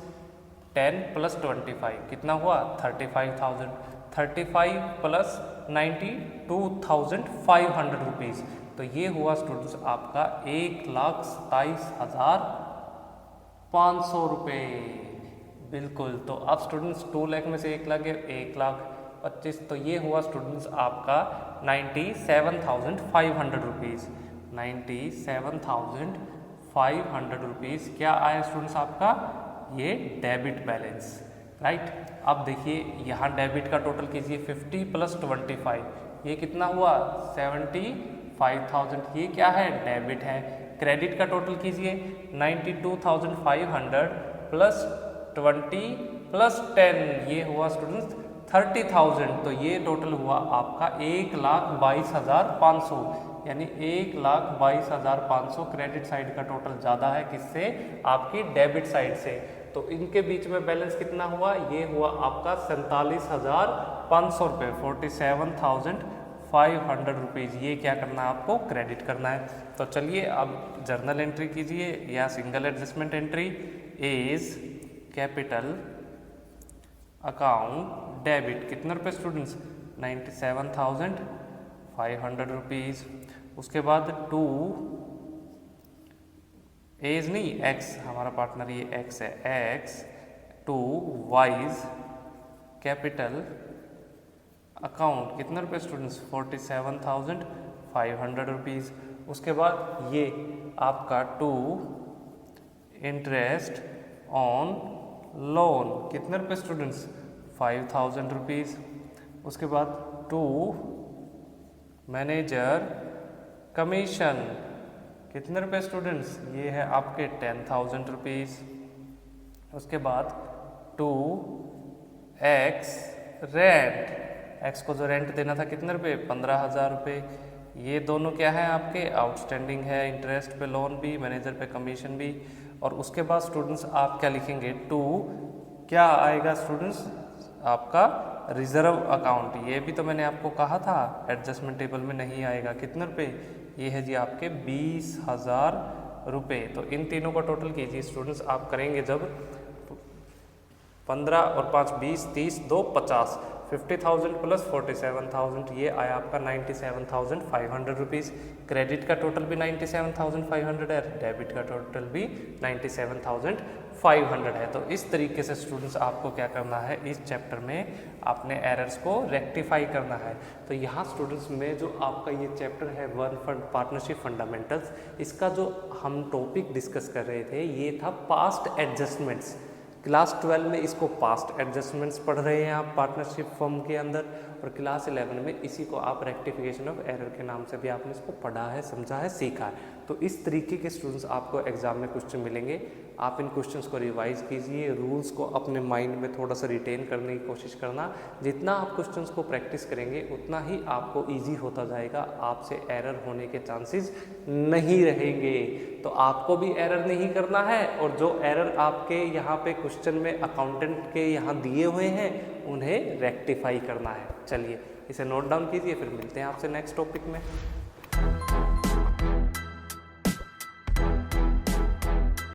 10 प्लस 25 कितना हुआ? 35,000। 35 प्लस 92,500 रुपीज़, तो ये हुआ स्टूडेंट्स आपका 1,27,500 रुपये। बिल्कुल। तो अब स्टूडेंट्स 2 लाख में से 1 लाख गया, 1,25,000, तो ये हुआ स्टूडेंट्स आपका 97,500 रुपीज़। 97,500 रुपीज़ क्या आया स्टूडेंट्स आपका? ये डेबिट बैलेंस, राइट। अब देखिए यहाँ डेबिट का टोटल कीजिए, 50 प्लस 25, ये कितना हुआ? 75,000, ये क्या है? डेबिट है। क्रेडिट का टोटल कीजिए, 92,500 प्लस 20 प्लस 10, ये हुआ स्टूडेंट्स 30,000। तो ये टोटल हुआ आपका 1,22,500, यानी 1,22,500 क्रेडिट साइड का टोटल ज़्यादा है किससे? आपकी डेबिट साइड से। तो इनके बीच में बैलेंस कितना हुआ? ये हुआ आपका 47,500 रुपये, 47,500 रुपीज़। ये क्या करना है आपको? क्रेडिट करना है। तो चलिए अब जर्नल एंट्री कीजिए या single adjustment entry. Is capital account debit कितने रुपये स्टूडेंट्स? 97,500 रुपीज़। उसके बाद टू एज नहीं एक्स, हमारा पार्टनर ये एक्स है, X to Y's capital account कितने रुपये स्टूडेंट्स? 47,500 रुपीज़। उसके बाद ये आपका टू इंटरेस्ट ऑन लोन कितने रुपये स्टूडेंट्स? 5,000 रुपीज़। उसके बाद टू मैनेजर कमीशन कितने रुपये स्टूडेंट्स? ये है आपके 10,000 रुपीज़। उसके बाद टू एक्स रेंट, एक्स को जो रेंट देना था कितने रुपये? 15,000 रुपये। ये दोनों क्या है आपके? आउटस्टैंडिंग है, इंटरेस्ट पे लोन भी, मैनेजर पे कमीशन भी। और उसके बाद स्टूडेंट्स आप क्या लिखेंगे? टू क्या आएगा स्टूडेंट्स? आपका रिजर्व अकाउंट। ये भी तो मैंने आपको कहा था एडजस्टमेंट टेबल में नहीं आएगा। कितने रुपये? ये है जी आपके 20,000 रुपये। तो इन तीनों का टोटल कीजिए स्टूडेंट्स। आप करेंगे जब 15 और 5 20 30 2 50, 50,000 प्लस 47,000, ये आया आपका 97,500 रुपीज़। क्रेडिट का टोटल भी 97,500 है, डेबिट का टोटल भी 97,500 है। तो इस तरीके से स्टूडेंट्स आपको क्या करना है? इस चैप्टर में आपने एरर्स को रेक्टिफाई करना है। तो यहाँ स्टूडेंट्स में जो आपका ये चैप्टर है वन फंड पार्टनरशिप फंडामेंटल्स, इसका जो हम टॉपिक डिस्कस कर रहे थे ये था पास्ट एडजस्टमेंट्स। क्लास 12 में इसको पास्ट एडजस्टमेंट्स पढ़ रहे हैं आप पार्टनरशिप फर्म के अंदर, और क्लास 11 में इसी को आप रेक्टिफिकेशन ऑफ एरर के नाम से भी आपने इसको पढ़ा है, समझा है, सीखा है। तो इस तरीके के स्टूडेंट्स आपको एग्जाम में क्वेश्चन मिलेंगे। आप इन क्वेश्चंस को रिवाइज कीजिए, रूल्स को अपने माइंड में थोड़ा सा रिटेन करने की कोशिश करना। जितना आप क्वेश्चंस को प्रैक्टिस करेंगे उतना ही आपको ईजी होता जाएगा, आपसे एरर होने के चांसेस नहीं रहेंगे। तो आपको भी एरर नहीं करना है, और जो एरर आपके यहाँ पे क्वेश्चन में अकाउंटेंट के यहाँ दिए हुए हैं उन्हें रेक्टिफाई करना है। चलिए इसे नोट डाउन कीजिए, फिर मिलते हैं आपसे नेक्स्ट टॉपिक में।